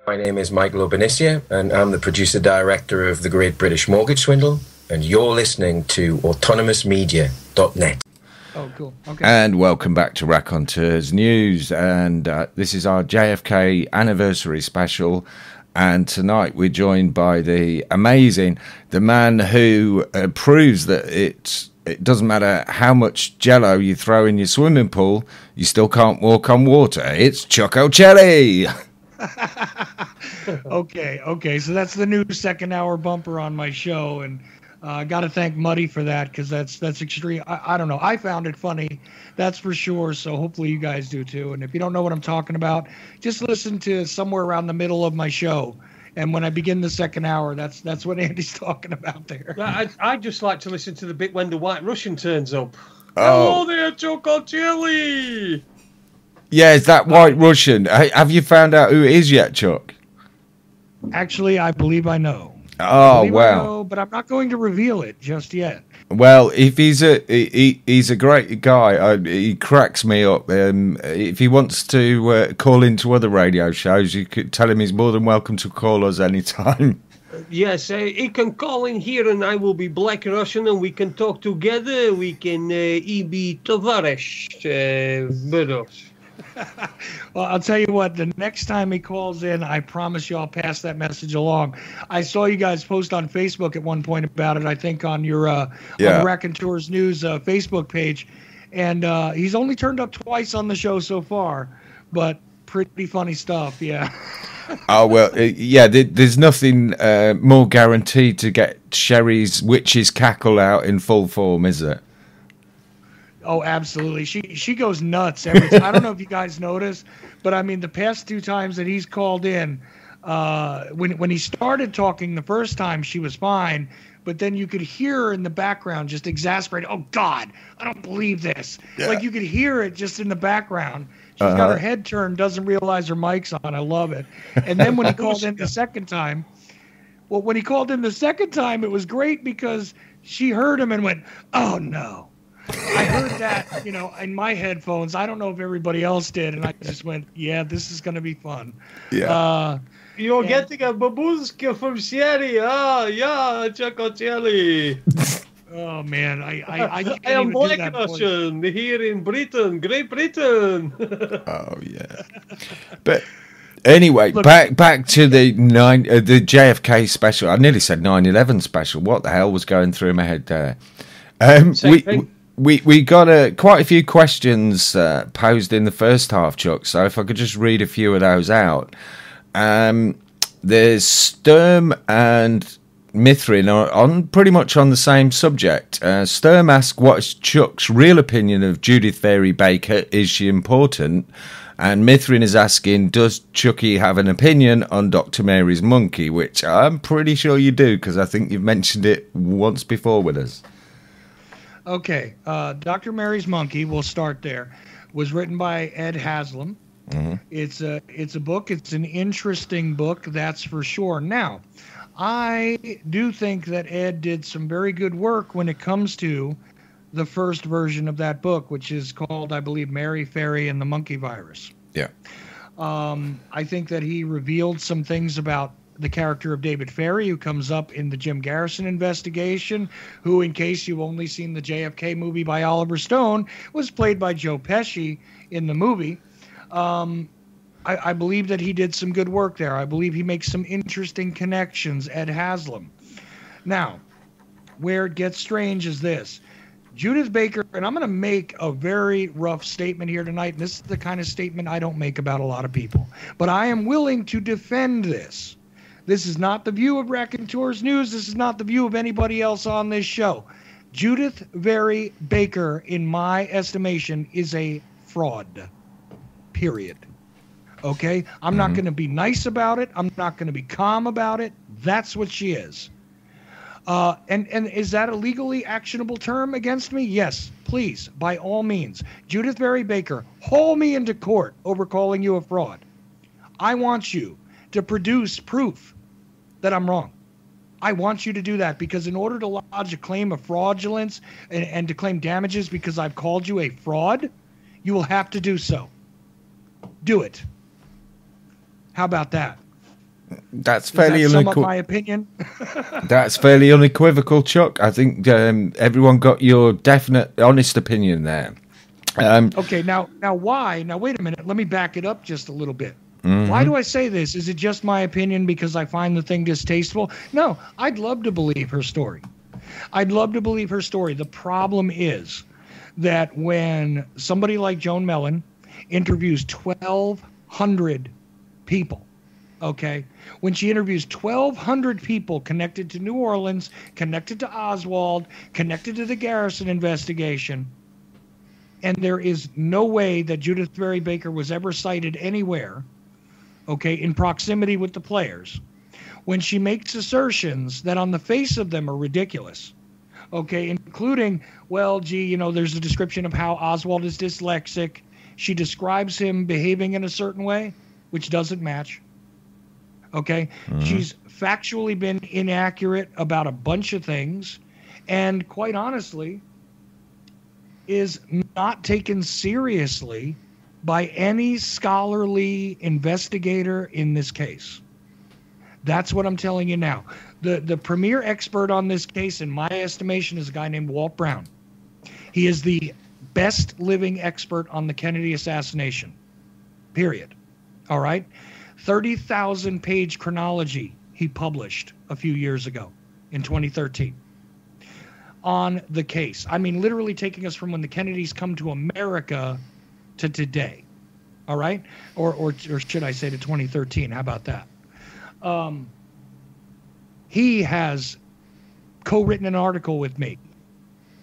My name is Michael Obanisia, and I'm the producer-director of The Great British Mortgage Swindle, and you're listening to autonomousmedia.net. Oh, cool. Okay. And welcome back to Raconteurs News, and this is our JFK anniversary special. And tonight we're joined by the man who proves that it doesn't matter how much Jello you throw in your swimming pool, you still can't walk on water. It's Chuck Ochelli. Okay. So that's the new second hour bumper on my show, and I got to thank Muddy for that, because that's extreme. I don't know. I found it funny, that's for sure. So hopefully you guys do too. And if you don't know what I'm talking about, just listen to somewhere around the middle of my show. And when I begin the second hour, that's what Andy's talking about there. I just like to listen to the bit when the White Russian turns up. Oh. Hello there, Chuck Ochelli. Yeah, is that White Russian? Have you found out who it is yet, Chuck? Actually, I believe I know. Oh, I wow. know, but I'm not going to reveal it just yet. Well, if he's a great guy, he cracks me up. If he wants to call into other radio shows, you could tell him he's more than welcome to call us anytime. Yes, he can call in here, and I will be Black Russian, and we can talk together. We can be Tavares, brothers. Well, I'll tell you what, the next time he calls in, I promise you I'll pass that message along. I saw you guys post on Facebook at one point about it, I think on your on the Raconteurs News Facebook page. And he's only turned up twice on the show so far, but pretty funny stuff, yeah. Oh, well, there's nothing more guaranteed to get Sherry's witch's cackle out in full form, is it? Oh, absolutely. She goes nuts every time. I don't know if you guys noticed, but I mean, the past two times that he's called in, when he started talking the first time, she was fine, but then you could hear her in the background just exasperated. Oh, God, I don't believe this. Yeah. Like you could hear it just in the background. She's got her head turned, doesn't realize her mic's on. I love it. And then when he called in the second time, it was great because she heard him and went, oh, no. I heard that, in my headphones. I don't know if everybody else did, and I just went, yeah, this is going to be fun. Yeah. You're getting a babushka from Sherry. Ah, yeah, Chuck Ochelli. Oh, man. I am Black Russian here in Britain, Great Britain. Oh, yeah. But anyway, look, back to the JFK special. I nearly said 9/11 special. What the hell was going through my head there? We got quite a few questions posed in the first half, Chuck, so if I could just read a few of those out. There's Sturm and Mithrin are pretty much on the same subject. Sturm asks, what's Chuck's real opinion of Judith Vary Baker? Is she important? And Mithrin is asking, does Chucky have an opinion on Dr. Mary's monkey? Which I'm pretty sure you do, because I think you've mentioned it once before with us. Okay, Dr. Mary's Monkey, we'll start there, was written by Ed Haslam. Mm-hmm. It's a book. It's an interesting book, that's for sure. Now, I do think that Ed did some very good work when it comes to the first version of that book, which is called, I believe, Mary, Fairy, and the Monkey Virus. Yeah. I think that he revealed some things about the character of David Ferry, who comes up in the Jim Garrison investigation, who, in case you've only seen the JFK movie by Oliver Stone, was played by Joe Pesci in the movie. I believe that he did some good work there. I believe he makes some interesting connections, Ed Haslam. Now, where it gets strange is this. Judith Baker, and I'm going to make a very rough statement here tonight, and this is the kind of statement I don't make about a lot of people, but I am willing to defend this. This is not the view of Raconteurs News. This is not the view of anybody else on this show. Judith Vary Baker, in my estimation, is a fraud. Period. Okay? I'm not going to be nice about it. I'm not going to be calm about it. That's what she is. And is that a legally actionable term against me? Yes, please, by all means. Judith Vary Baker, haul me into court over calling you a fraud. I want you to produce proof that I'm wrong. I want you to do that, because in order to lodge a claim of fraudulence and to claim damages because I've called you a fraud, you will have to do so. Do it. How about that? That's Does fairly that sum up unequivocal. my opinion? That's fairly unequivocal, Chuck. I think everyone got your definite, honest opinion there. Okay, now why? Now wait a minute. Let me back it up just a little bit. Why do I say this? Is it just my opinion because I find the thing distasteful? No, I'd love to believe her story. I'd love to believe her story. The problem is that when somebody like Joan Mellon interviews 1,200 people, okay, when she interviews 1,200 people connected to New Orleans, connected to Oswald, connected to the Garrison investigation, and there is no way that Judith Berry Baker was ever cited anywhere, okay, in proximity with the players, when she makes assertions that on the face of them are ridiculous, okay, including, well, gee, you know, there's a description of how Oswald is dyslexic. She describes him behaving in a certain way, which doesn't match. Okay, she's factually been inaccurate about a bunch of things, and quite honestly, is not taken seriously by any scholarly investigator in this case. That's what I'm telling you now. The premier expert on this case, in my estimation, is a guy named Walt Brown. He is the best living expert on the Kennedy assassination, period. All right? 30,000 page chronology he published a few years ago in 2013 on the case. I mean, literally taking us from when the Kennedys come to America to today. All right? Or should I say to 2013? How about that? He has co-written an article with me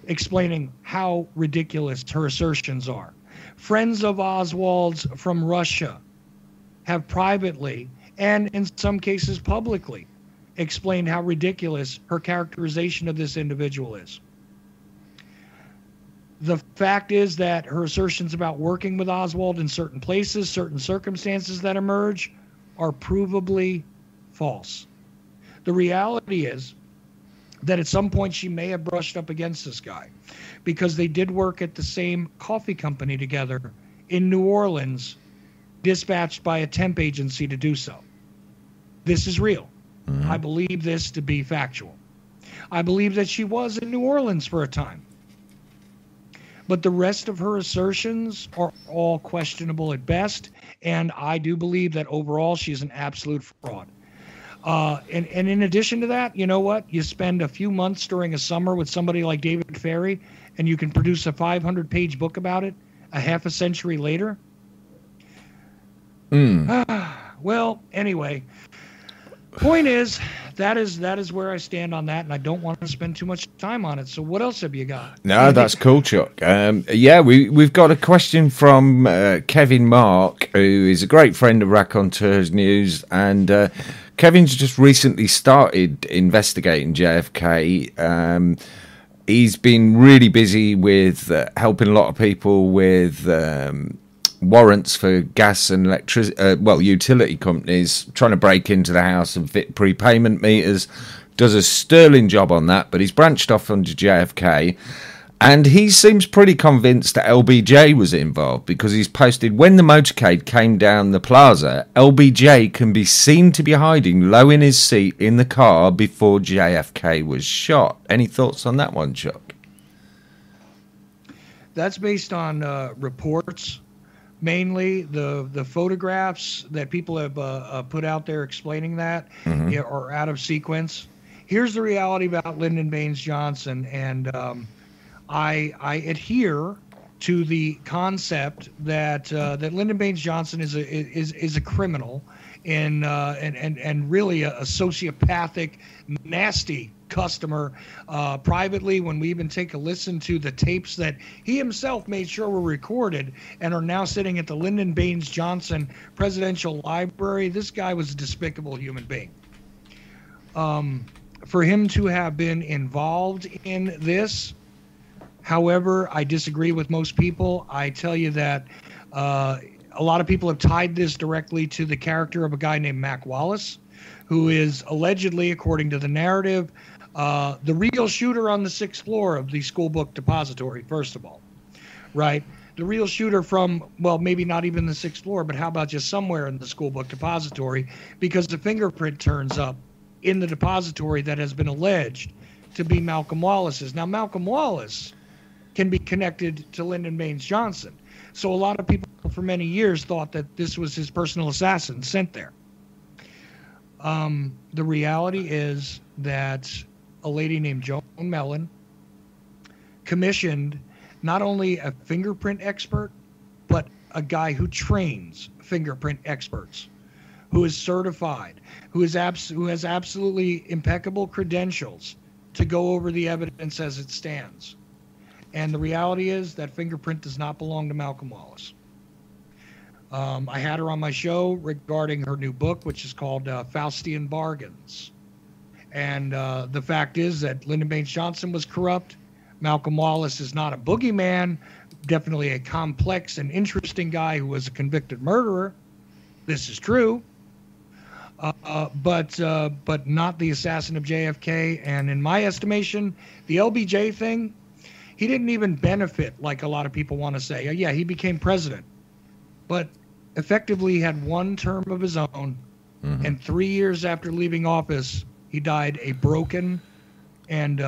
explaining how ridiculous her assertions are. Friends of Oswald's from Russia have privately, and in some cases publicly, explained how ridiculous her characterization of this individual is. The fact is that her assertions about working with Oswald in certain places, certain circumstances that emerge, are provably false. The reality is that at some point she may have brushed up against this guy because they did work at the same coffee company together in New Orleans, dispatched by a temp agency to do so. This is real. I believe this to be factual. I believe that she was in New Orleans for a time. But the rest of her assertions are all questionable at best, and I do believe that overall she's an absolute fraud. And in addition to that, you know what? You spend a few months during a summer with somebody like David Ferry, and you can produce a 500-page book about it a half a century later. Well, anyway, point is, that is where I stand on that, and I don't want to spend too much time on it. So what else have you got? No, that's cool, Chuck. Yeah, we've got a question from Kevin Mark, who is a great friend of Raconteurs News, and Kevin's just recently started investigating JFK. He's been really busy with helping a lot of people with warrants for gas and electricity, utility companies trying to break into the house and fit prepayment meters. Does a sterling job on that, but he's branched off onto JFK, and he seems pretty convinced that LBJ was involved because he's posted, when the motorcade came down the plaza, LBJ can be seen to be hiding low in his seat in the car before JFK was shot. Any thoughts on that one, Chuck? That's based on reports. Mainly the photographs that people have put out there explaining that are out of sequence. Here's the reality about Lyndon Baines Johnson, and I adhere to the concept that that Lyndon Baines Johnson is a criminal and really a sociopathic, nasty customer. Privately, when we even take a listen to the tapes that he himself made sure were recorded and are now sitting at the Lyndon Baines Johnson Presidential Library, this guy was a despicable human being. For him to have been involved in this, however, I disagree with most people. I tell you that a lot of people have tied this directly to the character of a guy named Mac Wallace, who is allegedly, according to the narrative, the real shooter on the 6th floor of the school book depository, first of all. Right? the real shooter from, well, maybe not even the 6th floor, but how about just somewhere in the school book depository, because the fingerprint turns up in the depository that has been alleged to be Malcolm Wallace's. Now, Malcolm Wallace can be connected to Lyndon Baines Johnson. So a lot of people for many years thought that this was his personal assassin sent there. The reality is that a lady named Joan Mellon commissioned not only a fingerprint expert, but a guy who trains fingerprint experts, who is certified, who has absolutely impeccable credentials to go over the evidence as it stands. And the reality is that fingerprint does not belong to Malcolm Wallace. I had her on my show regarding her new book, which is called Faustian Bargains. And the fact is that Lyndon Baines Johnson was corrupt. Malcolm Wallace is not a boogeyman, definitely a complex and interesting guy who was a convicted murderer. This is true. But not the assassin of JFK. And in my estimation, the LBJ thing, he didn't even benefit like a lot of people want to say. Yeah, he became president, but effectively he had one term of his own. Mm-hmm. And 3 years after leaving office, he died a broken and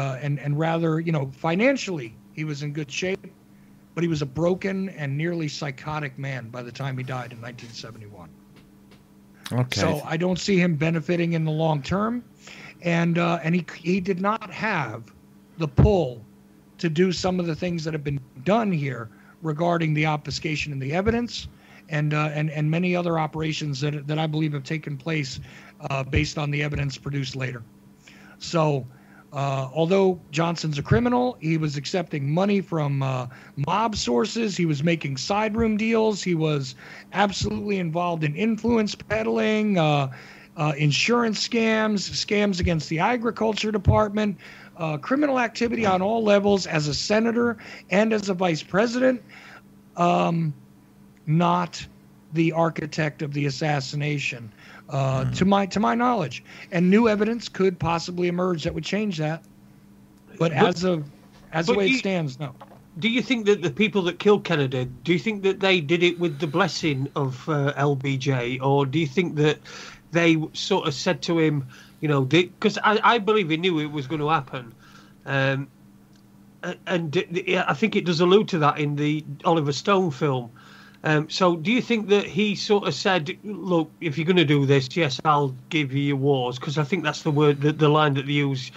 rather, financially he was in good shape, but he was a broken and nearly psychotic man by the time he died in 1971. Okay. So I don't see him benefiting in the long term, and he did not have the pull to do some of the things that have been done here regarding the obfuscation in the evidence, and many other operations that I believe have taken place based on the evidence produced later. So, although Johnson's a criminal, he was accepting money from mob sources. He was making side room deals. He was absolutely involved in influence peddling, insurance scams against the agriculture department, criminal activity on all levels as a senator and as a vice president. Not the architect of the assassination, to my knowledge. And new evidence could possibly emerge that would change that. But as the way it stands, no. Do you think that the people that killed Kennedy, do you think that they did it with the blessing of LBJ, or do you think that they sort of said to him, because I believe he knew it was going to happen, and I think it does allude to that in the Oliver Stone film. So do you think that he sort of said, look, if you're going to do this, yes, I'll give you your wars, because I think that's the word, the line that they use,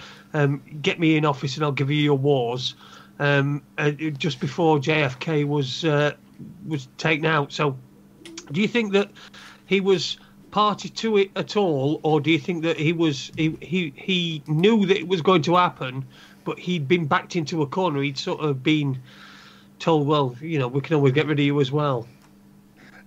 get me in office and I'll give you your wars, just before JFK was taken out. So do you think that he was party to it at all, or do you think that he knew that it was going to happen, but he'd been backed into a corner? He'd sort of been told, well, we can always get rid of you as well.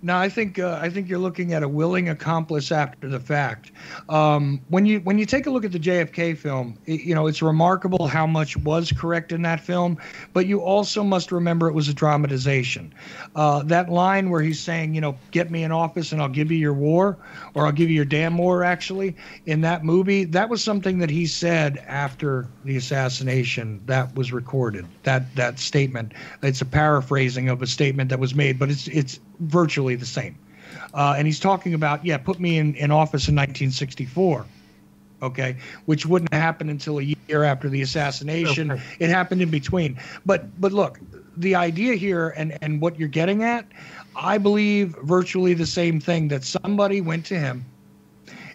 No, I think you're looking at a willing accomplice after the fact. When you take a look at the JFK film, it's remarkable how much was correct in that film, but you also must remember it was a dramatization. That line where he's saying, get me in office and I'll give you your war, or I'll give you your damn war, actually, in that movie, that was something that he said after the assassination that was recorded. That statement, it's a paraphrasing of a statement that was made, but it's virtually the same. And he's talking about, put me in office in 1964, okay, which wouldn't happen until a year after the assassination. Okay. It happened in between. But look, the idea here and what you're getting at, I believe virtually the same thing, that somebody went to him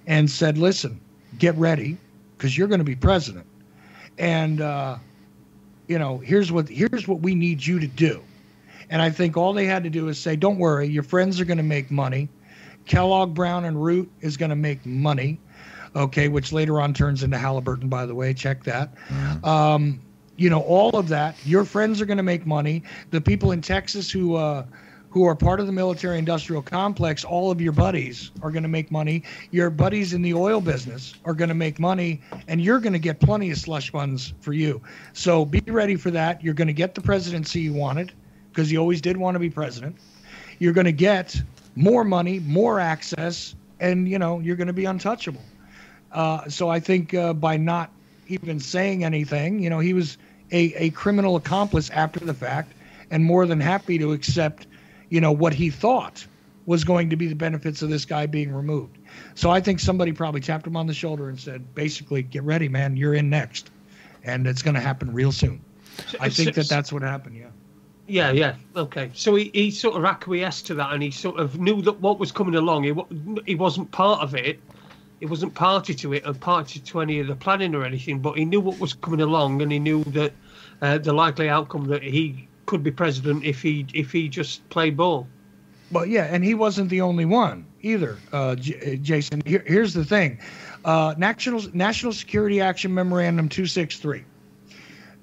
and said, listen, get ready, because you're going to be president. And, here's what we need you to do. And I think all they had to do is say, don't worry, your friends are going to make money. Kellogg, Brown, and Root is going to make money, okay, which later on turns into Halliburton, by the way. Check that. Mm-hmm. All of that. Your friends are going to make money. The people in Texas who are part of the military-industrial complex, all of your buddies are going to make money. Your buddies in the oil business are going to make money, and you're going to get plenty of slush funds for you. So be ready for that. You're going to get the presidency you wanted, because you always did want to be president. You're going to get more money, more access, and, you're going to be untouchable. So I think by not even saying anything, he was a criminal accomplice after the fact. and more than happy to accept, what he thought was going to be the benefits of this guy being removed. So I think somebody probably tapped him on the shoulder and said, basically, get ready, man, you're in next. And it's going to happen real soon. I think that's what happened, yeah. Yeah. Okay. So he sort of acquiesced to that, and he sort of knew that what was coming along. He wasn't part of it. He wasn't party to it or party to any of the planning or anything. But he knew what was coming along, and he knew that the likely outcome that he could be president if he just played ball. Well, yeah, and he wasn't the only one either, Jason. Here's the thing: National Security Action Memorandum 263.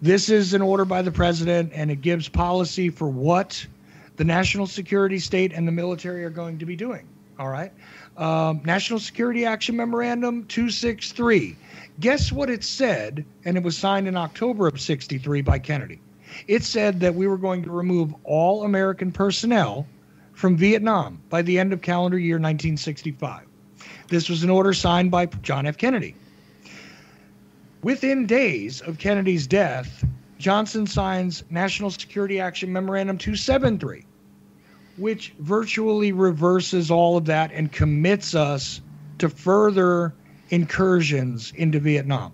This is an order by the president, and it gives policy for what the national security state and the military are going to be doing. All right. National Security Action Memorandum 263. Guess what it said? And it was signed in October of 63 by Kennedy. It said that we were going to remove all American personnel from Vietnam by the end of calendar year 1965. This was an order signed by John F. Kennedy. Within days of Kennedy's death, Johnson signs National Security Action Memorandum 273, which virtually reverses all of that and commits us to further incursions into Vietnam.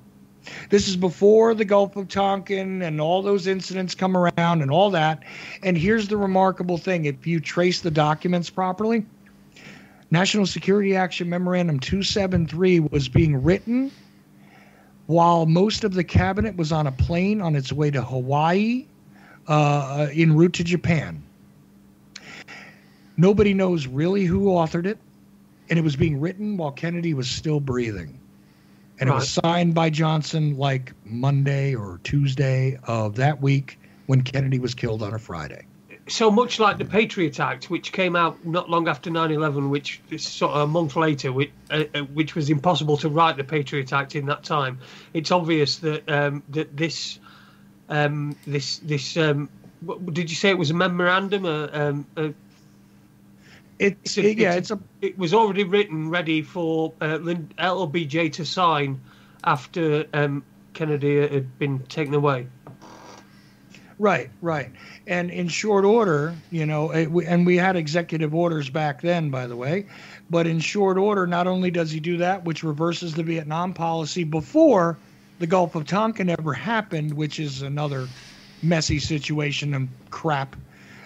This is before the Gulf of Tonkin and all those incidents come around and all that. And here's the remarkable thing. If you trace the documents properly, National Security Action Memorandum 273 was being written while most of the cabinet was on a plane on its way to Hawaii en route to Japan. Nobody knows really who authored it, and it was being written while Kennedy was still breathing. And It was signed by Johnson like Monday or Tuesday of that week when Kennedy was killed on a Friday. So much like the Patriot Act, which came out not long after 9/11, which is sort of a month later, which was impossible to write the Patriot Act in that time. It's obvious that this did you say it was a memorandum? It was already written, ready for LBJ to sign after Kennedy had been taken away. Right. And in short order, and we had executive orders back then, by the way, but in short order, not only does he do that, which reverses the Vietnam policy before the Gulf of Tonkin ever happened, which is another messy situation and crap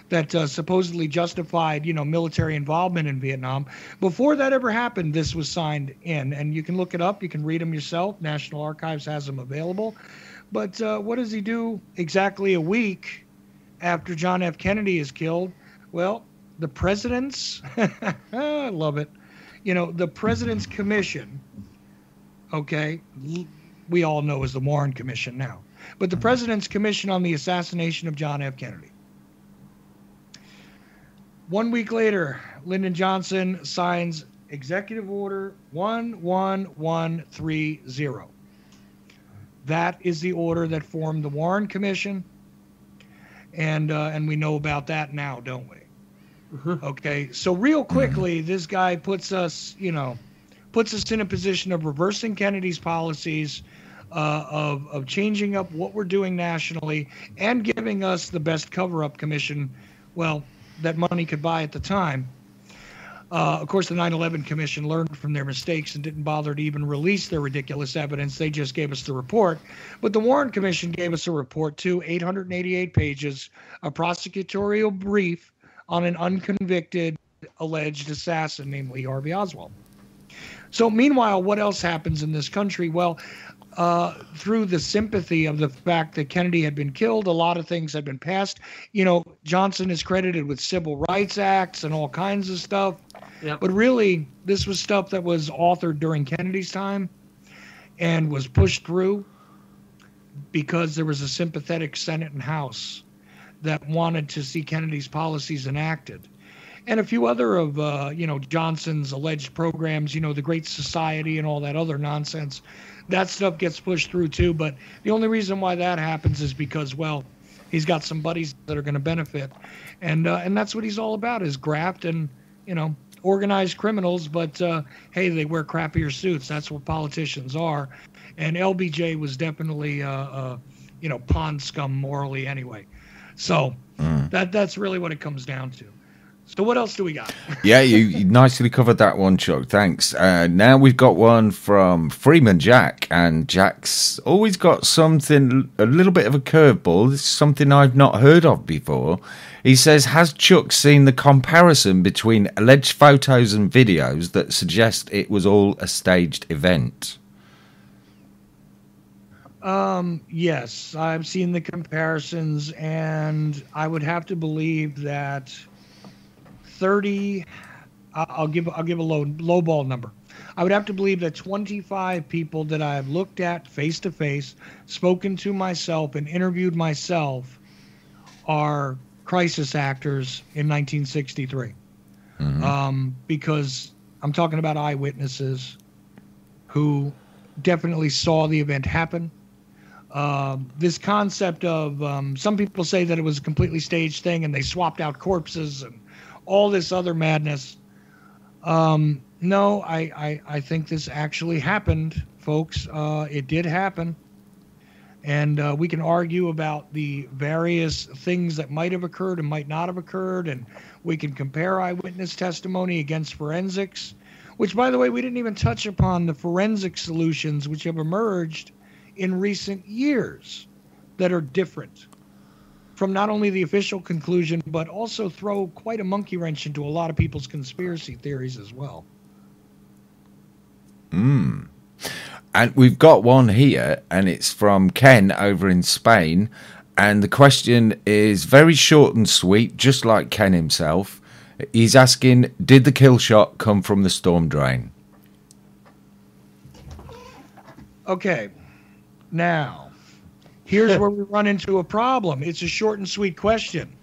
that supposedly justified, military involvement in Vietnam. Before that ever happened, this was signed in, and you can look it up. You can read them yourself. National Archives has them available. But what does he do exactly a week after John F. Kennedy is killed? Well, the president's, I love it, the president's commission, okay, we all know as the Warren Commission now, but the president's commission on the assassination of John F. Kennedy. 1 week later, Lyndon Johnson signs Executive Order 11130. That is the order that formed the Warren Commission, and we know about that now, don't we? Mm-hmm. Okay, so real quickly, this guy puts us in a position of reversing Kennedy's policies, of changing up what we're doing nationally, and giving us the best cover-up commission, that money could buy at the time. Of course, the 9/11 Commission learned from their mistakes and didn't bother to even release their ridiculous evidence. They just gave us the report. But the Warren Commission gave us a report, too, 888 pages, a prosecutorial brief on an unconvicted alleged assassin named Lee Harvey Oswald. So meanwhile, what else happens in this country? Well, through the sympathy of the fact that Kennedy had been killed, a lot of things had been passed. Johnson is credited with civil rights acts and all kinds of stuff. Yep. But really, this was stuff that was authored during Kennedy's time and was pushed through because there was a sympathetic Senate and House that wanted to see Kennedy's policies enacted. And a few other of, Johnson's alleged programs, the Great Society and all that other nonsense. That stuff gets pushed through, too. But the only reason why that happens is because, he's got some buddies that are going to benefit. And that's what he's all about, is graft and, organized criminals. But, hey, they wear crappier suits. That's what politicians are. And LBJ was definitely, pond scum morally anyway. So That's really what it comes down to. So what else do we got? Yeah, you nicely covered that one, Chuck. Thanks. Now we've got one from Freeman Jack, and Jack's always got something, a little bit of a curveball. This is something I've not heard of before. He says, has Chuck seen the comparison between alleged photos and videos that suggest it was all a staged event? Yes, I've seen the comparisons, and I would have to believe that 30, I'll give a low ball number. I would have to believe that 25 people that I've looked at face to face, spoken to myself, and interviewed myself are crisis actors in 1963. Because I'm talking about eyewitnesses who definitely saw the event happen. This concept of some people say that it was a completely staged thing and they swapped out corpses and all this other madness. No, I think this actually happened, folks. It did happen. And we can argue about the various things that might have occurred and might not have occurred. And we can compare eyewitness testimony against forensics, which, by the way, we didn't even touch upon the forensic solutions which have emerged in recent years that are different from not only the official conclusion, but also throw quite a monkey wrench into a lot of people's conspiracy theories as well. And we've got one here, and it's from Ken over in Spain. And the question is very short and sweet, just like Ken himself. He's asking, did the kill shot come from the storm drain? Okay. Now, here's where we run into a problem. It's a short and sweet question.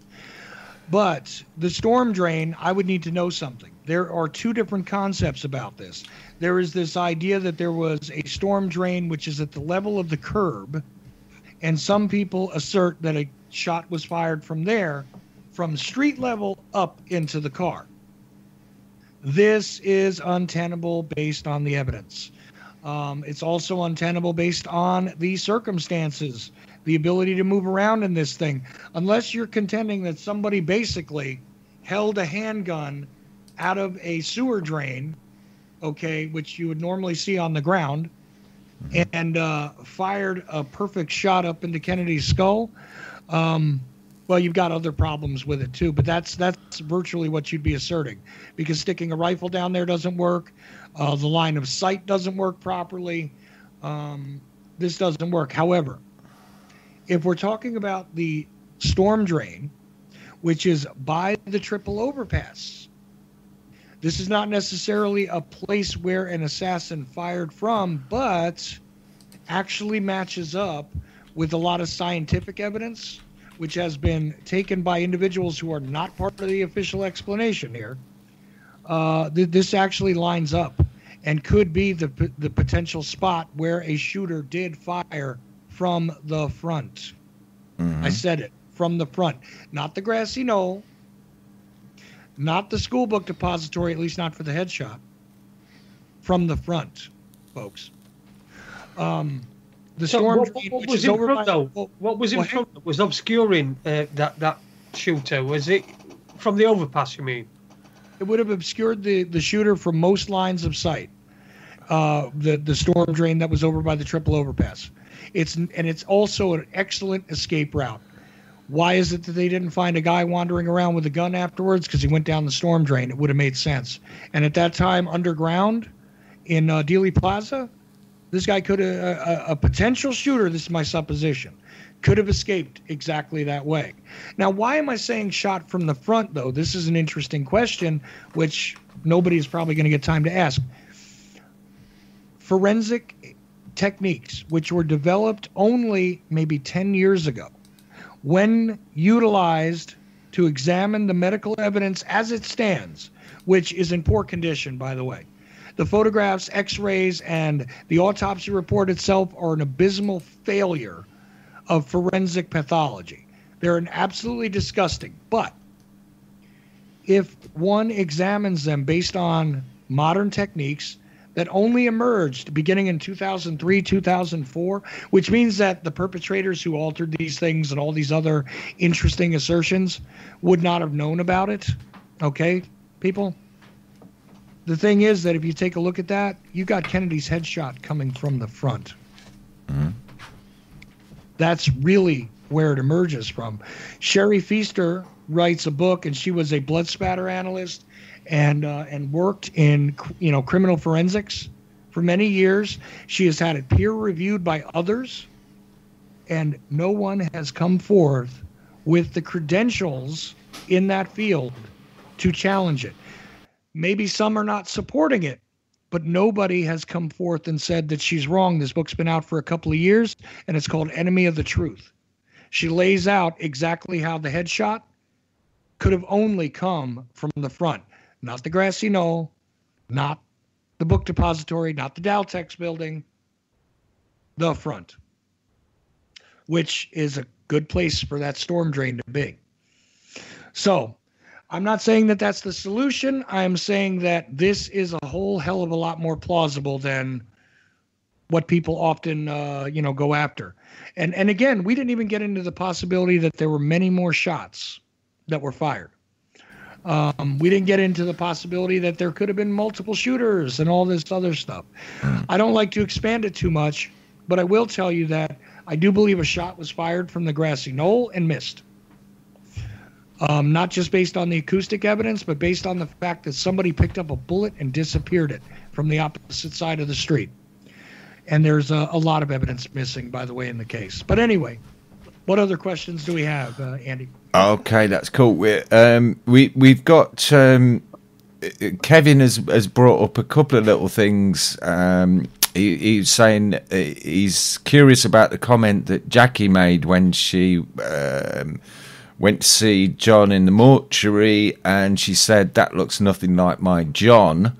But the storm drain, I would need to know something. There are two different concepts about this. There is this idea that there was a storm drain which is at the level of the curb, and some people assert that a shot was fired from there, from street level up into the car. This is untenable based on the evidence. It's also untenable based on the circumstances, the ability to move around in this thing. Unless you're contending that somebody basically held a handgun out of a sewer drain, okay, which you would normally see on the ground, and fired a perfect shot up into Kennedy's skull, well, you've got other problems with it too. But that's virtually what you'd be asserting, because sticking a rifle down there doesn't work. The line of sight doesn't work properly. This doesn't work. However, if we're talking about the storm drain, which is by the triple overpass, this is not necessarily a place where an assassin fired from, but actually matches up with a lot of scientific evidence, which has been taken by individuals who are not part of the official explanation here. This actually lines up and could be the potential spot where a shooter did fire from the front. I said it, from the front. Not the grassy knoll, not the school book depository, at least not for the headshot. From the front, folks. The storm drain, what was in front, though? What was in front that was obscuring that shooter? Was it from the overpass, you mean? It would have obscured the shooter from most lines of sight. The storm drain that was over by the triple overpass. It's also an excellent escape route. Why is it that they didn't find a guy wandering around with a gun afterwards? Because he went down the storm drain. It would have made sense. And at that time, underground in Dealey Plaza, this guy could have, a potential shooter, this is my supposition, could have escaped exactly that way. Now, why am I saying shot from the front, though? This is an interesting question, which nobody is probably going to get time to ask. Forensic techniques, which were developed only maybe 10 years ago, when utilized to examine the medical evidence as it stands, which is in poor condition, by the way. The photographs, x-rays, and the autopsy report itself are an abysmal failure of forensic pathology. They're absolutely disgusting. But if one examines them based on modern techniques, that only emerged beginning in 2003, 2004, which means that the perpetrators who altered these things and all these other interesting assertions would not have known about it. Okay, people? The thing is that if you take a look at that, you got Kennedy's headshot coming from the front. Mm-hmm. That's really where it emerges from. Sherry Feaster writes a book, and she was a blood spatter analyst and worked in criminal forensics for many years. She has had it peer reviewed by others, and no one has come forth with the credentials in that field to challenge it. Maybe some are not supporting it, but nobody has come forth and said that she's wrong. This book's been out for a couple of years, and it's called Enemy of the Truth. She lays out exactly how the headshot could have only come from the front. Not the grassy knoll, not the book depository, not the Daltex building, the front, which is a good place for that storm drain to be. So I'm not saying that that's the solution. I'm saying that this is a whole hell of a lot more plausible than what people often, go after. And again, we didn't even get into the possibility that there were many more shots that were fired. We didn't get into the possibility that there could have been multiple shooters and all this other stuff. I don't like to expand it too much, but I will tell you that I do believe a shot was fired from the grassy knoll and missed. Not just based on the acoustic evidence, but based on the fact that somebody picked up a bullet and disappeared it from the opposite side of the street. And there's a lot of evidence missing, by the way, in the case. But anyway, what other questions do we have, Andy? Okay, that's cool. We've got Kevin has brought up a couple of little things. He's saying he's curious about the comment that Jackie made when she went to see John in the mortuary, and she said that looks nothing like my John.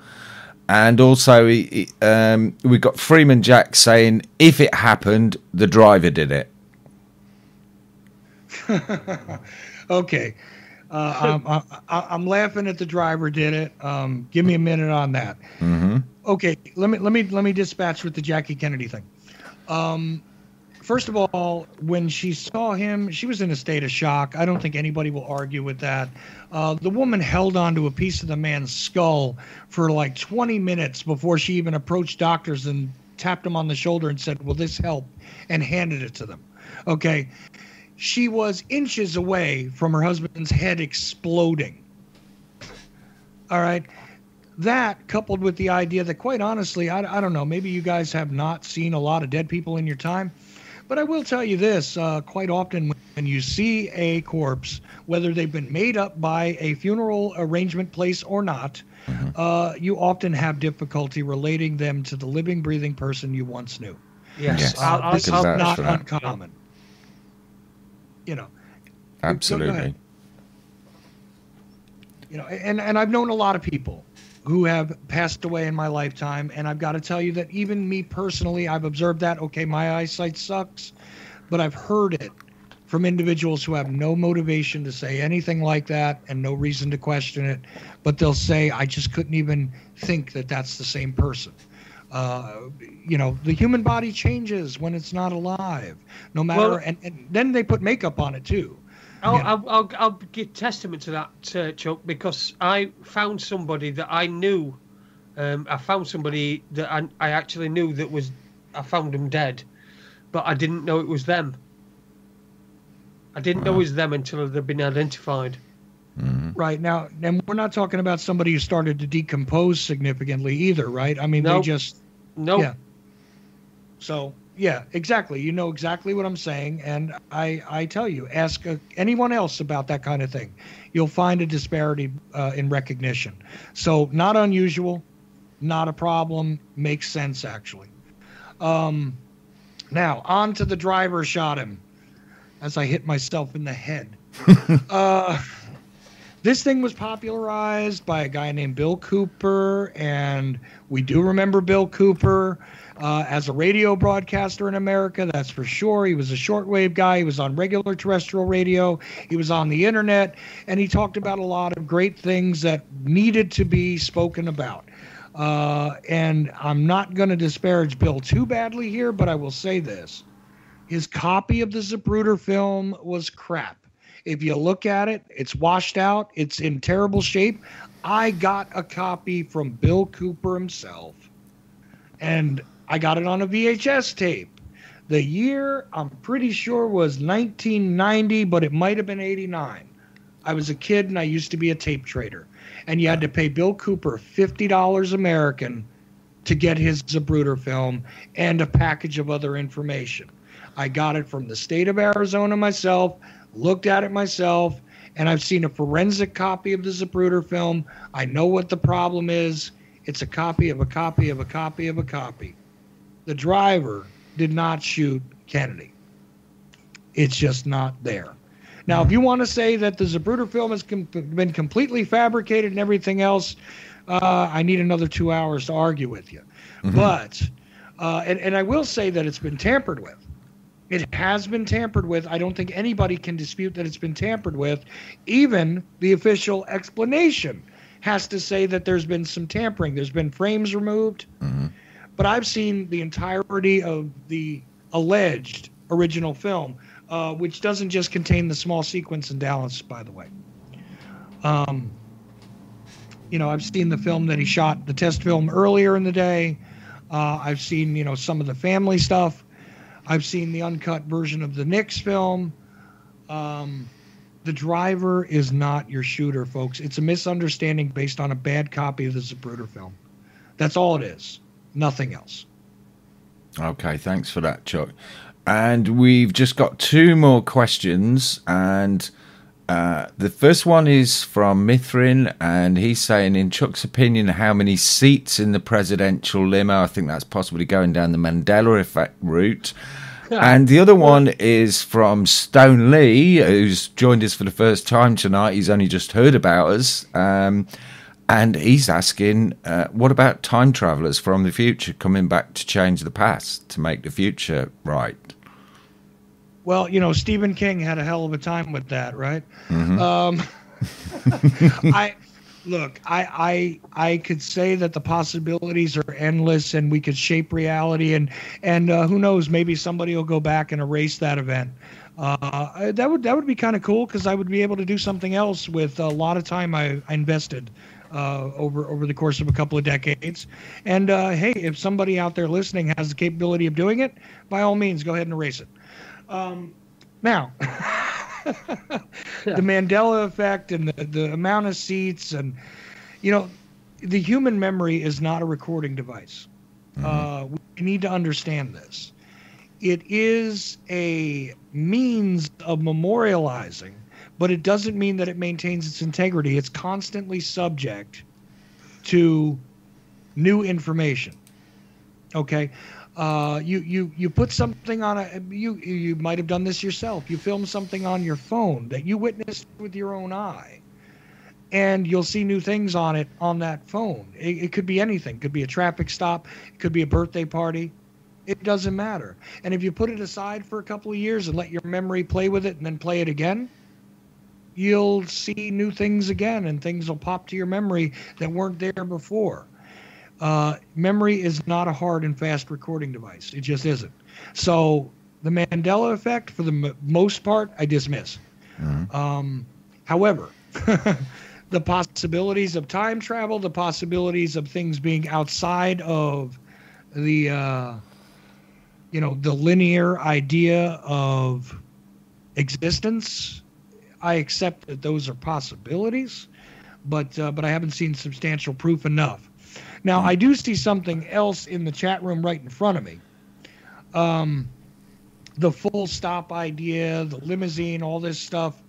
And also, we got Freeman Jack saying if it happened, the driver did it. Okay, I'm laughing at the driver did it. Give me a minute on that. Mm-hmm. Okay, let me dispatch with the Jackie Kennedy thing. First of all, when she saw him, she was in a state of shock. I don't think anybody will argue with that. The woman held onto a piece of the man's skull for like 20 minutes before she even approached doctors and tapped them on the shoulder and said, "Will this help?" and handed it to them. Okay. She was inches away from her husband's head exploding. All right. That, coupled with the idea that, quite honestly, I don't know, maybe you guys have not seen a lot of dead people in your time, but I will tell you this, quite often when you see a corpse, whether they've been made up by a funeral arrangement place or not, you often have difficulty relating them to the living, breathing person you once knew. Yes. This is not uncommon. Absolutely. And I've known a lot of people who have passed away in my lifetime, and I've got to tell you that even me personally, I've observed that. Okay, my eyesight sucks, but I've heard it from individuals who have no motivation to say anything like that and no reason to question it, but they'll say, I just couldn't even think that that's the same person. The human body changes when it's not alive, no matter, and then they put makeup on it too. I'll give testament to that, Chuck, because I found somebody that I knew. I found somebody that I actually knew I found them dead, but I didn't know it was them. I didn't know it was them until they'd been identified. Mm-hmm. Right now, and we're not talking about somebody who started to decompose significantly either, right? I mean, they just yeah. So yeah, exactly. You know exactly what I'm saying, and I tell you, ask anyone else about that kind of thing. You'll find a disparity in recognition. So not unusual, not a problem. Makes sense actually. Now on to the driver shot him. As I hit myself in the head. This thing was popularized by a guy named Bill Cooper, and we do remember Bill Cooper as a radio broadcaster in America, that's for sure. He was a shortwave guy. He was on regular terrestrial radio. He was on the internet, and he talked about a lot of great things that needed to be spoken about. And I'm not going to disparage Bill too badly here, but I will say this. His copy of the Zapruder film was crap. If you look at it, it's washed out. It's in terrible shape. I got a copy from Bill Cooper himself, and I got it on a VHS tape. The year, I'm pretty sure, was 1990, but it might have been 89. I was a kid, and I used to be a tape trader. And you had to pay Bill Cooper $50 American to get his Zapruder film and a package of other information. I got it from the state of Arizona myself, looked at it myself, and I've seen a forensic copy of the Zapruder film. I know what the problem is. It's a copy of a copy of a copy of a copy. The driver did not shoot Kennedy. It's just not there. Now, if you want to say that the Zapruder film has been completely fabricated and everything else, I need another 2 hours to argue with you. Mm-hmm. But, and I will say that it's been tampered with. It has been tampered with. I don't think anybody can dispute that it's been tampered with. Even the official explanation has to say that there's been some tampering. There's been frames removed. Mm-hmm. But I've seen the entirety of the alleged original film, which doesn't just contain the small sequence in Dallas, by the way. I've seen the film that he shot, the test film earlier in the day. I've seen, some of the family stuff. I've seen the uncut version of the Knicks film. The driver is not your shooter, folks. It's a misunderstanding based on a bad copy of the Zapruder film. That's all it is. Nothing else. Okay, thanks for that, Chuck. And we've just got 2 more questions. And the first one is from Mithrin, and he's saying, in Chuck's opinion, how many seats in the presidential limo? I think that's possibly going down the Mandela effect route. And the other one is from Stone Lee, who's joined us for the first time tonight. He's only just heard about us. And he's asking, what about time travelers from the future coming back to change the past, to make the future right? Well, Stephen King had a hell of a time with that, right? Mm-hmm. I could say that the possibilities are endless, and we could shape reality, and who knows, maybe somebody will go back and erase that event. That would be kind of cool, because I would be able to do something else with a lot of time I invested over the course of a couple of decades. And hey, if somebody out there listening has the capability of doing it, by all means, go ahead and erase it. Now, the Mandela effect and the amount of seats, and the human memory is not a recording device. Mm-hmm. We need to understand this. It is a means of memorializing, but it doesn't mean that it maintains its integrity. It's constantly subject to new information. Okay? You put something on you might have done this yourself. You film something on your phone that you witnessed with your own eye, and you'll see new things on that phone. It could be anything. It could be a traffic stop. It could be a birthday party. It doesn't matter. And if you put it aside for a couple of years and let your memory play with it and then play it again, you'll see new things again, and things will pop to your memory that weren't there before. Memory is not a hard and fast recording device. It just isn't. So the Mandela effect, for the most part, I dismiss. Mm-hmm. However, the possibilities of time travel, the possibilities of things being outside of the the linear idea of existence, I accept that those are possibilities, but I haven't seen substantial proof enough. Now, I do see something else in the chat room right in front of me. The full stop idea, the limousine, all this stuff.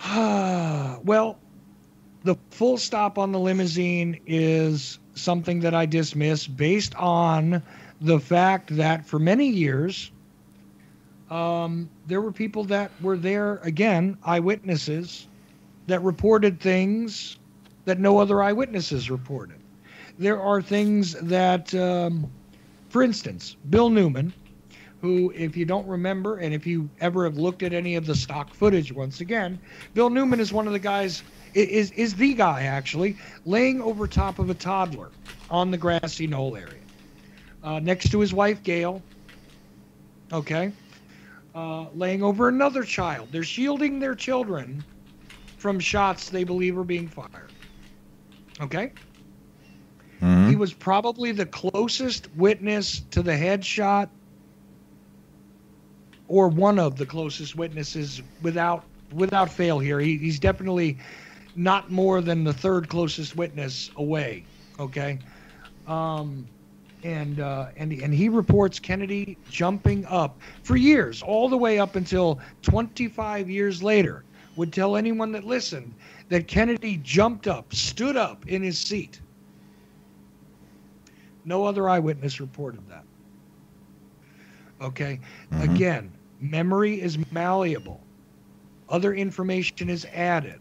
Well, the full stop on the limousine is something that I dismiss based on the fact that for many years, there were people that were there, again, eyewitnesses, that reported things that no other eyewitnesses reported. There are things that, for instance, Bill Newman, who, if you don't remember, and if you ever have looked at any of the stock footage, once again, Bill Newman is one of the guys, is the guy, actually, laying over top of a toddler on the grassy knoll area, next to his wife, Gail, okay, laying over another child. They're shielding their children from shots they believe are being fired, okay? Mm-hmm. He was probably the closest witness to the headshot, or one of the closest witnesses without fail here. He's definitely not more than the third closest witness away, okay? And he reports Kennedy jumping up for years, all the way up until 25 years later, would tell anyone that listened that Kennedy jumped up, stood up in his seat. No other eyewitness reported that. Okay? Mm-hmm. Again, memory is malleable. Other information is added.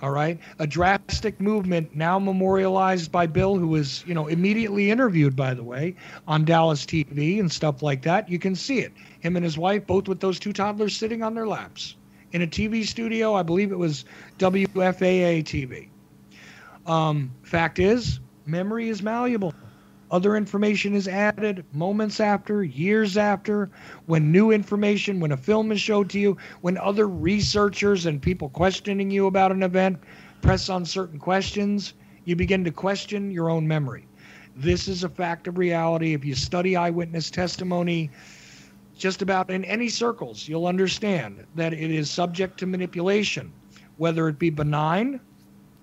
All right? A drastic movement now memorialized by Bill, who was, immediately interviewed, by the way, on Dallas TV and stuff like that. You can see it. Him and his wife, both with those two toddlers sitting on their laps. In a TV studio, I believe it was WFAA TV. Fact is, memory is malleable. Other information is added moments after, years after, when new information, when a film is showed to you, when other researchers and people questioning you about an event press on certain questions, you begin to question your own memory. This is a fact of reality. If you study eyewitness testimony, just about in any circles, you'll understand that it is subject to manipulation. Whether it be benign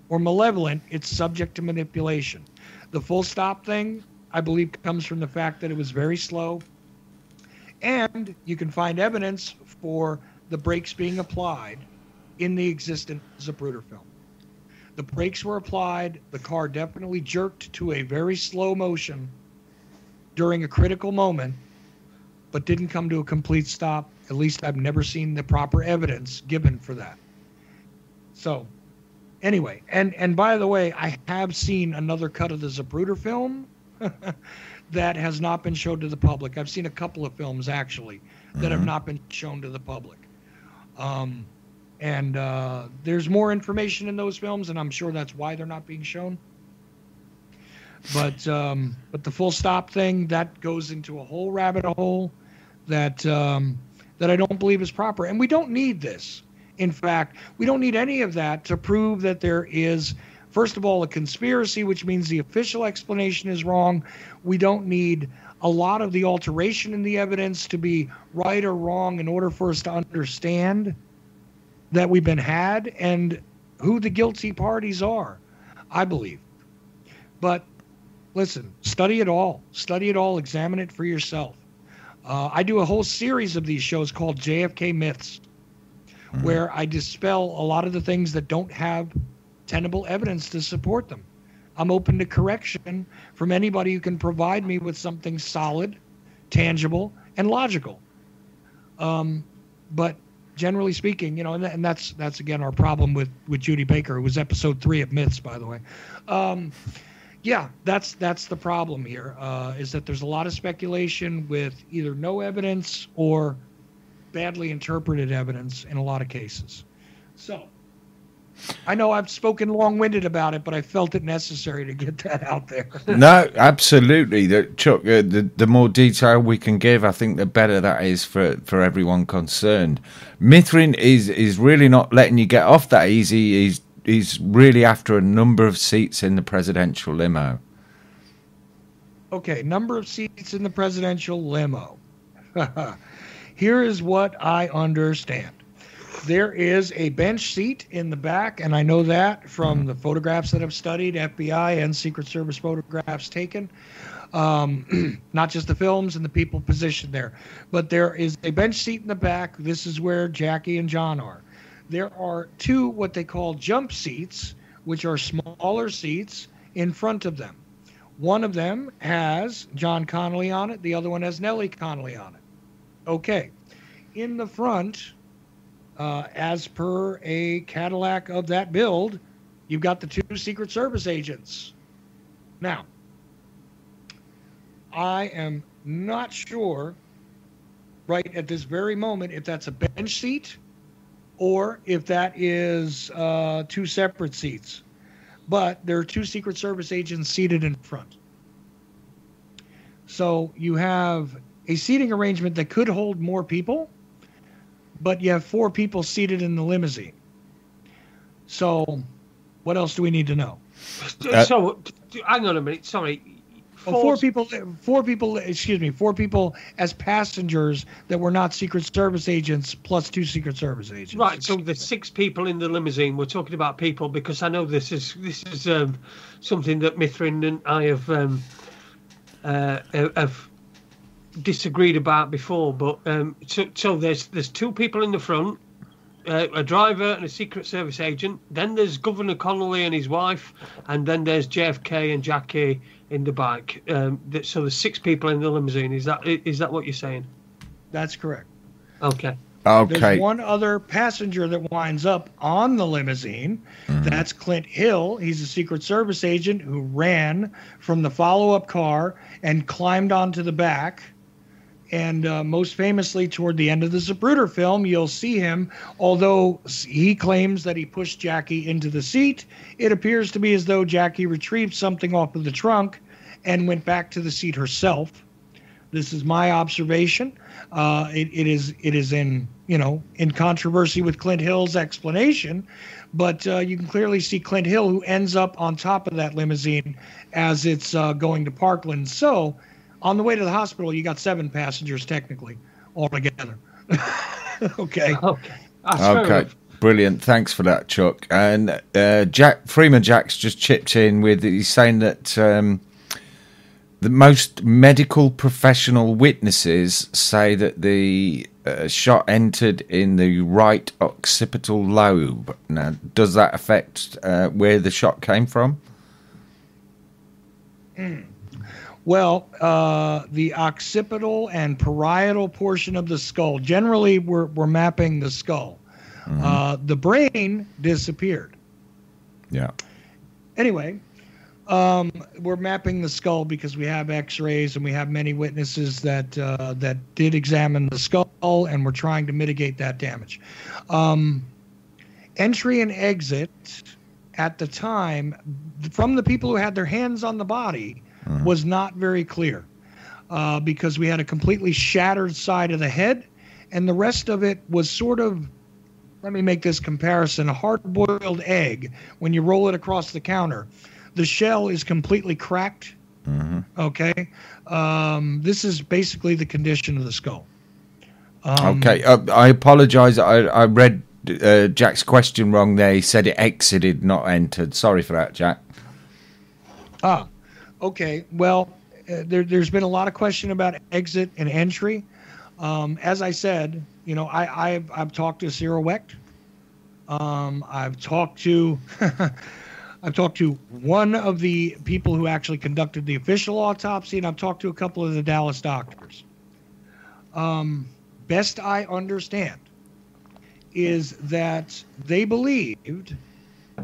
or malevolent, it's subject to manipulation. The full stop thing, I believe, comes from the fact that it was very slow. And you can find evidence for the brakes being applied in the existence of Zapruder film. The brakes were applied. The car definitely jerked to a very slow motion during a critical moment, but didn't come to a complete stop. At least I've never seen the proper evidence given for that. So, anyway, and by the way, I have seen another cut of the Zapruder film that has not been shown to the public. I've seen a couple of films, actually, that have not been shown to the public. And there's more information in those films, and I'm sure that's why they're not being shown. But the full stop thing, that goes into a whole rabbit hole that I don't believe is proper. And we don't need this. In fact, we don't need any of that to prove that there is, first of all, a conspiracy, which means the official explanation is wrong. We don't need a lot of the alteration in the evidence to be right or wrong in order for us to understand that we've been had and who the guilty parties are, I believe. But listen, study it all. Study it all. Examine it for yourself. I do a whole series of these shows called JFK Myths, where I dispel a lot of the things that don't have tenable evidence to support them. I'm open to correction from anybody who can provide me with something solid, tangible, and logical. But generally speaking, and that's again our problem with Judy Baker, who was episode 3 of Myths, by the way. Yeah, that's the problem here, is that there's a lot of speculation with either no evidence or badly interpreted evidence in a lot of cases. So, I know I've spoken long-winded about it, but I felt it necessary to get that out there. No, absolutely. Chuck, the more detail we can give, I think the better that is for everyone concerned. Mithrin is really not letting you get off that easy. He's really after a number of seats in the presidential limo. Okay, number of seats in the presidential limo. Here is what I understand. There is a bench seat in the back, and I know that from the photographs that I've studied, FBI and Secret Service photographs taken, not just the films and the people positioned there. But there is a bench seat in the back. This is where Jackie and John are. There are 2 what they call jump seats, which are smaller seats in front of them. One of them has John Connolly on it. The other one has Nellie Connolly on it. Okay. In the front, as per a Cadillac of that build, you've got the 2 Secret Service agents. Now, I am not sure right at this very moment if that's a bench seat or if that is two separate seats. But there are two Secret Service agents seated in front. So you have a seating arrangement that could hold more people, but you have 4 people seated in the limousine. So what else do we need to know? So, hang on a minute. Sorry. 4 people as passengers that were not Secret Service agents plus 2 Secret Service agents. Right, so the 6 people in the limousine, we're talking about people because I know this is something that Mithrin and I have disagreed about before, but so there's 2 people in the front, a driver and a Secret Service agent, then there's Governor Connolly and his wife, and then there's JFK and Jackie in the back. So there's 6 people in the limousine. Is that what you're saying? That's correct. Okay. There's one other passenger that winds up on the limousine. Mm-hmm. That's Clint Hill. He's a Secret Service agent who ran from the follow-up car and climbed onto the back. And most famously, toward the end of the Zapruder film, you'll see him, although he claims that he pushed Jackie into the seat, it appears to be as though Jackie retrieved something off of the trunk and went back to the seat herself. This is my observation. It is in controversy with Clint Hill's explanation, but you can clearly see Clint Hill, who ends up on top of that limousine as it's going to Parkland. So on the way to the hospital, you got 7 passengers technically altogether. Okay. Okay. Brilliant. Thanks for that, Chuck. And Freeman Jack's just chipped in with, he's saying that the most medical professional witnesses say that the shot entered in the right occipital lobe. Now, does that affect where the shot came from? Well, the occipital and parietal portion of the skull. Generally, we're mapping the skull. Mm-hmm. The brain disappeared. Yeah. Anyway, we're mapping the skull because we have X-rays and we have many witnesses that did examine the skull, and we're trying to mitigate that damage. Entry and exit at the time from the people who had their hands on the body was not very clear because we had a completely shattered side of the head, and the rest of it was sort of, let me make this comparison, a hard-boiled egg. When you roll it across the counter, the shell is completely cracked. Mm-hmm. Okay? This is basically the condition of the skull. Okay. I apologize. I read Jack's question wrong there. He said it exited, not entered. Sorry for that, Jack. Okay. Well, there's been a lot of question about exit and entry. As I said, I've talked to Cyril Wecht. I've talked to one of the people who actually conducted the official autopsy, and I've talked to a couple of the Dallas doctors. Best I understand is that they believed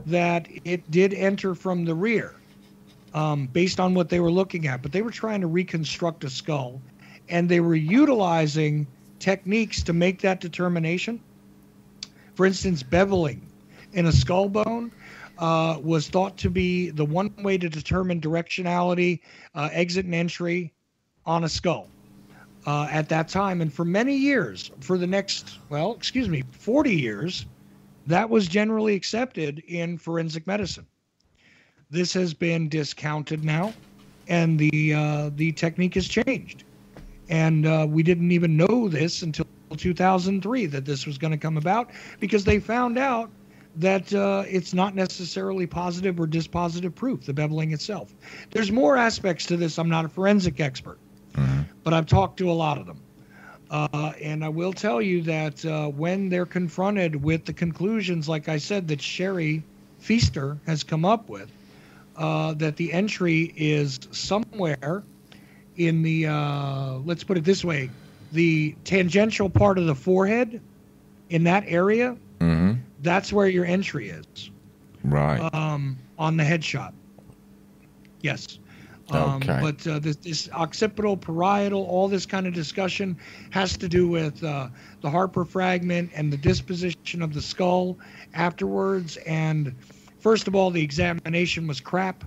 that it did enter from the rear, based on what they were looking at, but they were trying to reconstruct a skull, and they were utilizing techniques to make that determination. For instance, beveling in a skull bone was thought to be the one way to determine directionality, exit and entry on a skull at that time. And for many years, for the next, 40 years, that was generally accepted in forensic medicine. This has been discounted now, and the technique has changed. And we didn't even know this until 2003 that this was going to come about, because they found out that it's not necessarily positive or dispositive proof, the beveling itself. There's more aspects to this. I'm not a forensic expert, but I've talked to a lot of them. And I will tell you that when they're confronted with the conclusions, like I said, that Sherry Feaster has come up with, that the entry is somewhere in the, let's put it this way, the tangential part of the forehead, in that area, that's where your entry is. Right. On the headshot. Yes. Okay. But this occipital, parietal, all this kind of discussion has to do with the Harper fragment and the disposition of the skull afterwards. And first of all, the examination was crap.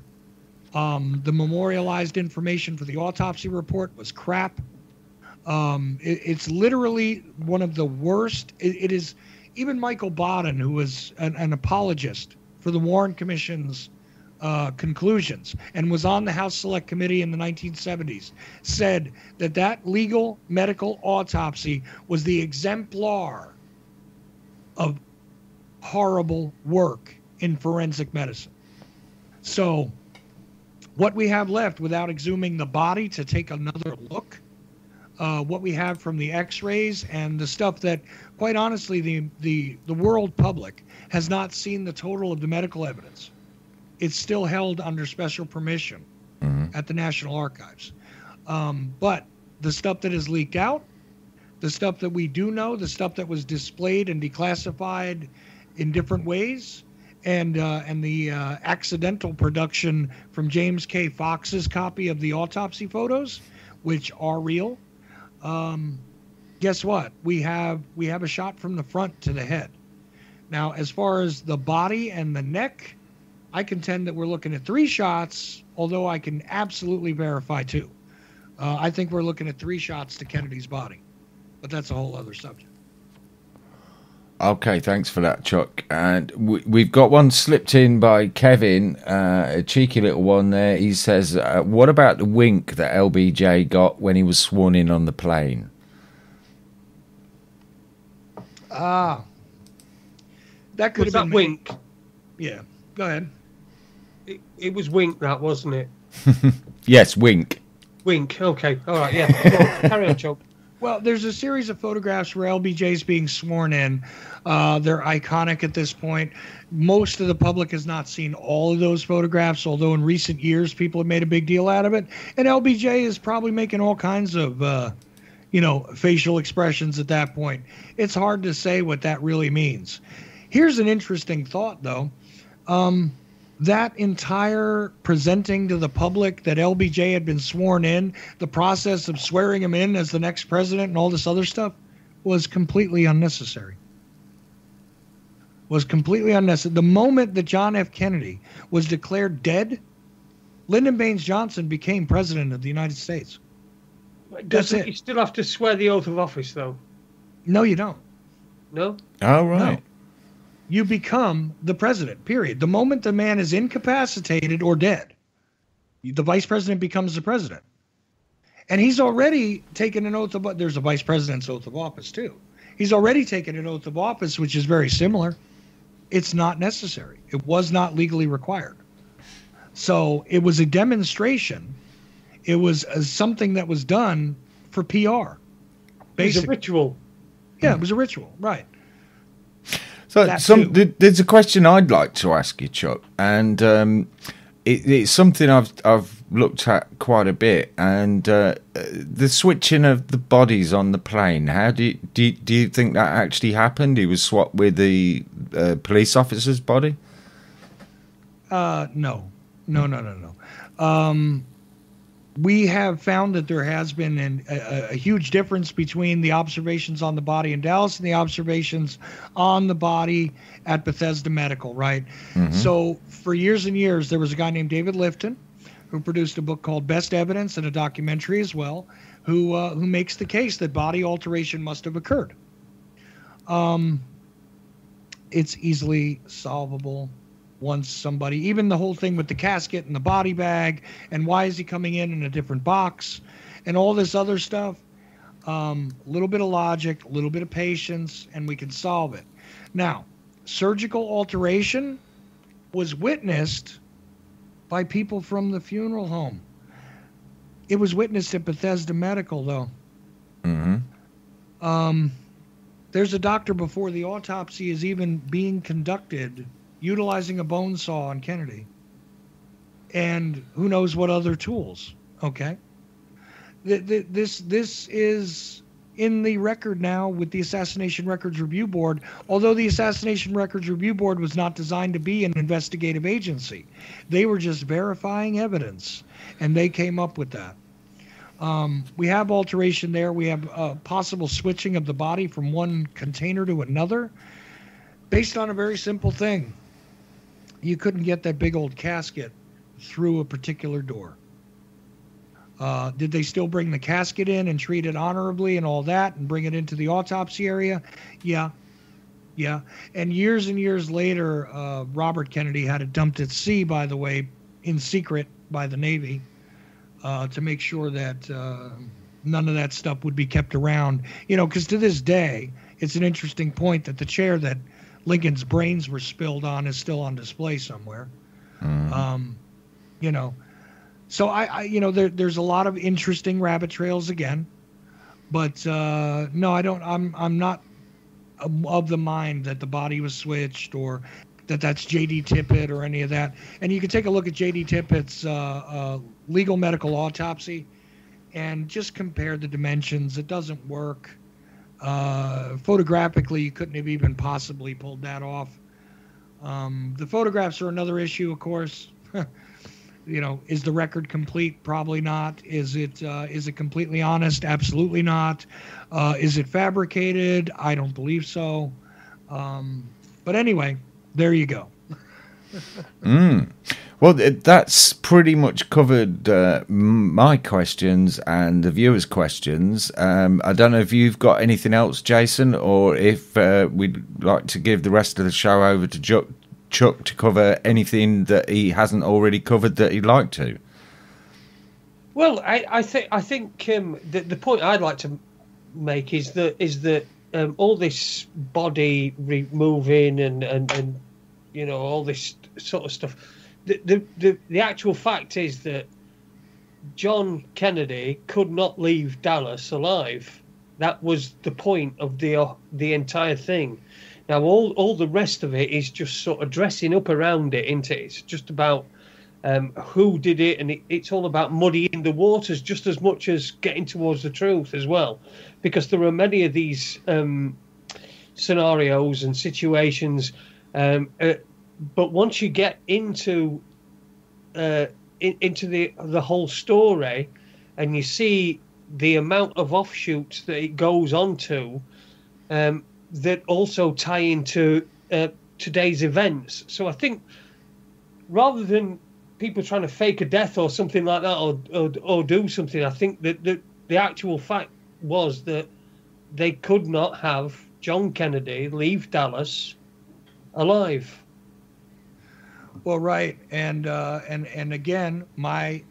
The memorialized information for the autopsy report was crap. It's literally one of the worst. It is, even Michael Baden, who was an apologist for the Warren Commission's conclusions and was on the House Select Committee in the 1970s, said that legal medical autopsy was the exemplar of horrible work in forensic medicine. So what we have left, without exhuming the body to take another look, what we have from the x-rays and the stuff that, quite honestly, the world public has not seen the total of the medical evidence. It's still held under special permission at the National Archives. But the stuff that is leaked out, the stuff that we do know, the stuff that was displayed and declassified in different ways, and the accidental production from James K. Fox's copy of the autopsy photos, which are real. Guess what? We have a shot from the front to the head. Now, as far as the body and the neck, I contend that we're looking at 3 shots, although I can absolutely verify 2. I think we're looking at 3 shots to Kennedy's body, but that's a whole other subject. Okay, thanks for that, Chuck. And we've got one slipped in by Kevin, a cheeky little one there. He says, what about the wink that LBJ got when he was sworn in on the plane? That could Was have been that wink? Yeah, go ahead. It was wink, that, wasn't it? Yes, wink. Wink, okay. All right, yeah. Carry on, Chuck. Well, there's a series of photographs where LBJ's being sworn in. They're iconic at this point. Most of the public has not seen all of those photographs, although in recent years people have made a big deal out of it. And LBJ is probably making all kinds of, facial expressions at that point. It's hard to say what that really means. Here's an interesting thought, though. That entire presenting to the public that LBJ had been sworn in, the process of swearing him in as the next president and all this other stuff, was completely unnecessary. The moment that John F. Kennedy was declared dead, Lyndon Baines Johnson became president of the United States. Doesn't he still have to swear the oath of office, though? No, you don't. No? Oh, right. No. You become the president, period. The moment the man is incapacitated or dead, the vice president becomes the president. And he's already taken an oath of, there's a vice president's oath of office too. He's already taken an oath of office, which is very similar. It's not necessary. It was not legally required. So it was a demonstration. It was something that was done for PR. Basically. It was a ritual. Yeah, it was a ritual, right. So there's a question I'd like to ask you, Chuck, and it's something I've looked at quite a bit. And the switching of the bodies on the plane, how do you think that actually happened? He was swapped with the police officer's body? No. We have found that there has been a huge difference between the observations on the body in Dallas and the observations on the body at Bethesda Medical, right? Mm-hmm. So for years and years, there was a guy named David Lifton who produced a book called Best Evidence and a documentary as well, who makes the case that body alteration must have occurred. It's easily solvable. Once somebody, even the whole thing with the casket and the body bag, and why is he coming in a different box, and all this other stuff, a little bit of logic, a little bit of patience, and we can solve it. Now, surgical alteration was witnessed by people from the funeral home. It was witnessed at Bethesda Medical, though. Mm-hmm. There's a doctor before the autopsy is even being conducted utilizing a bone saw on Kennedy, and who knows what other tools. Okay, this is in the record now with the Assassination Records Review Board, although the Assassination Records Review Board was not designed to be an investigative agency. They were just verifying evidence and they came up with that. We have alteration there. We have possible switching of the body from one container to another based on a very simple thing. You couldn't get that big old casket through a particular door. Did they still bring the casket in and treat it honorably and all that and bring it into the autopsy area? Yeah. And years later, Robert Kennedy had it dumped at sea, by the way, in secret by the Navy, to make sure that none of that stuff would be kept around. You know, because to this day, it's an interesting point that the chair that Lincoln's brains were spilled on is still on display somewhere. You know, so I there's a lot of interesting rabbit trails again, but no, I don't. I'm not of the mind that the body was switched or that's J.D. Tippett or any of that. And you can take a look at J.D. Tippett's legal medical autopsy and just compare the dimensions. It doesn't work. Photographically, you couldn't have even possibly pulled that off. The photographs are another issue, of course. You know, is the record complete? Probably not. Is it completely honest? Absolutely not. Is it fabricated? I don't believe so. But anyway, there you go. Well, that's pretty much covered my questions and the viewers' questions. I don't know if you've got anything else, Jason, or if we'd like to give the rest of the show over to Chuck to cover anything that he hasn't already covered that he'd like to. Well, I think the point I'd like to make is that all this body removing and you know, all this sort of stuff. The actual fact is that John Kennedy could not leave Dallas alive. That was the point of the entire thing. Now, all the rest of it is just sort of dressing up around it, isn't it? It's just about who did it, and it's all about muddying the waters just as much as getting towards the truth as well. Because there are many of these scenarios and situations, but once you get into the whole story and you see the amount of offshoots that it goes on to, that also tie into today's events. So I think rather than people trying to fake a death or something like that or do something, I think that the actual fact was that they could not have John Kennedy leave Dallas alive. Well, right. And again, my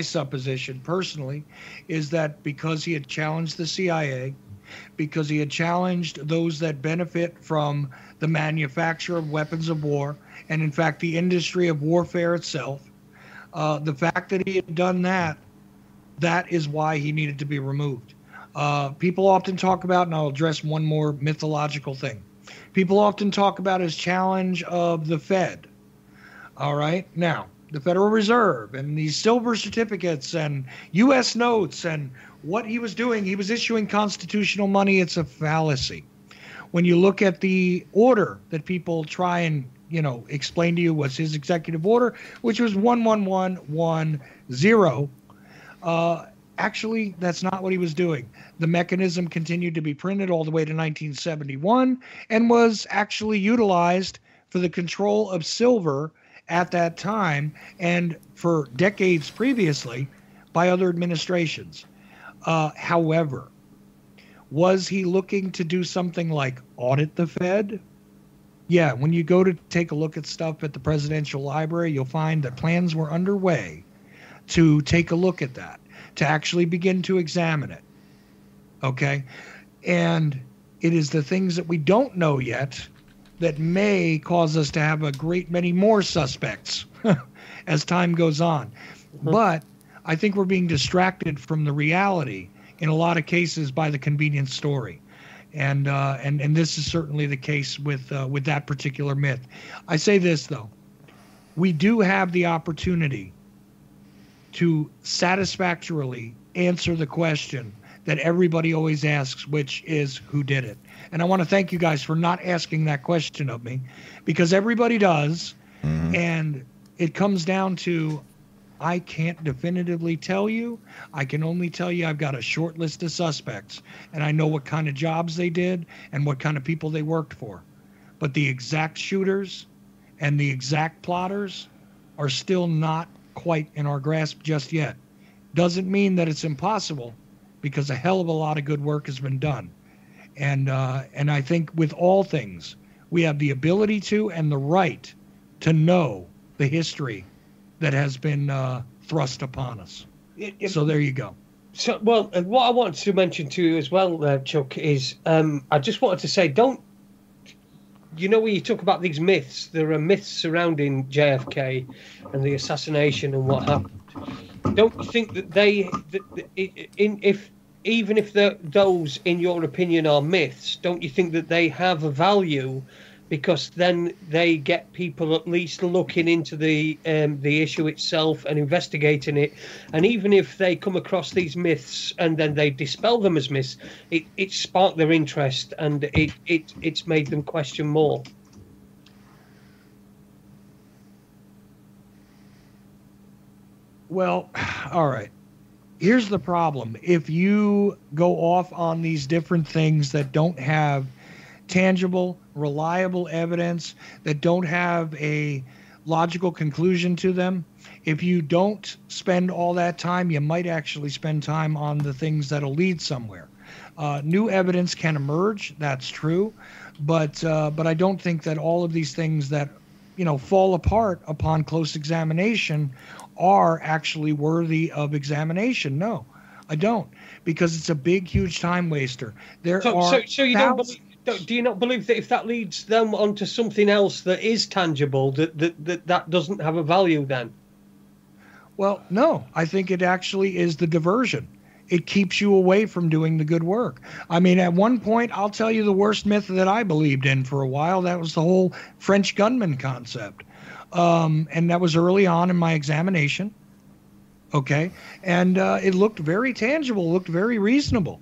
supposition personally is that because he had challenged the CIA, because he had challenged those that benefit from the manufacture of weapons of war, and in fact the industry of warfare itself, the fact that he had done that is why he needed to be removed. People often talk about, and I'll address one more mythological thing, people often talk about his challenge of the Fed. All right, now the Federal Reserve and these silver certificates and U.S. notes and what he was doing, he was issuing constitutional money. It's a fallacy. When you look at the order that people try and, you know, explain to you was his executive order, which was 11110, actually, that's not what he was doing. The mechanism continued to be printed all the way to 1971 and was actually utilized for the control of silver at that time and for decades previously by other administrations. However, was he looking to do something like audit the Fed? Yeah, when you go to take a look at stuff at the Presidential Library, you'll find that plans were underway to take a look at that, to actually begin to examine it. Okay? And it is the things that we don't know yet that may cause us to have a great many more suspects as time goes on. Mm-hmm. But I think we're being distracted from the reality in a lot of cases by the convenient story. And this is certainly the case with that particular myth. I say this, though. We do have the opportunity to satisfactorily answer the question that everybody always asks, which is, who did it? And I want to thank you guys for not asking that question of me, because everybody does. Mm-hmm. And it comes down to, I can't definitively tell you. I can only tell you I've got a short list of suspects, and I know what kind of jobs they did and what kind of people they worked for. But the exact shooters and the exact plotters are still not quite in our grasp just yet. Doesn't mean that it's impossible, because a hell of a lot of good work has been done. And I think with all things, we have the ability to and the right to know the history that has been thrust upon us. So there you go. So, well, what I wanted to mention to you as well, Chuck, is I just wanted to say, when you talk about these myths, there are myths surrounding JFK and the assassination and what happened. Don't you think that even if those, in your opinion, are myths, don't you think that they have a value, because then they get people at least looking into the issue itself and investigating it? And even if they come across these myths and then they dispel them as myths, it sparked their interest, and it's made them question more. Well, all right. Here's the problem. If you go off on these different things that don't have tangible, reliable evidence, that don't have a logical conclusion to them, if you don't spend all that time, you might actually spend time on the things that'll lead somewhere. New evidence can emerge, that's true, but I don't think that all of these things that fall apart upon close examination are actually worthy of examination. No, I don't, because it's a big, huge time waster. So do you not believe that if that leads them onto something else that is tangible, that doesn't have a value then? Well, no, I think it actually is the diversion. It keeps you away from doing the good work. I mean, at one point, I'll tell you the worst myth that I believed in for a while. That was the whole French gunman concept. And that was early on in my examination. Okay. And it looked very tangible, looked very reasonable.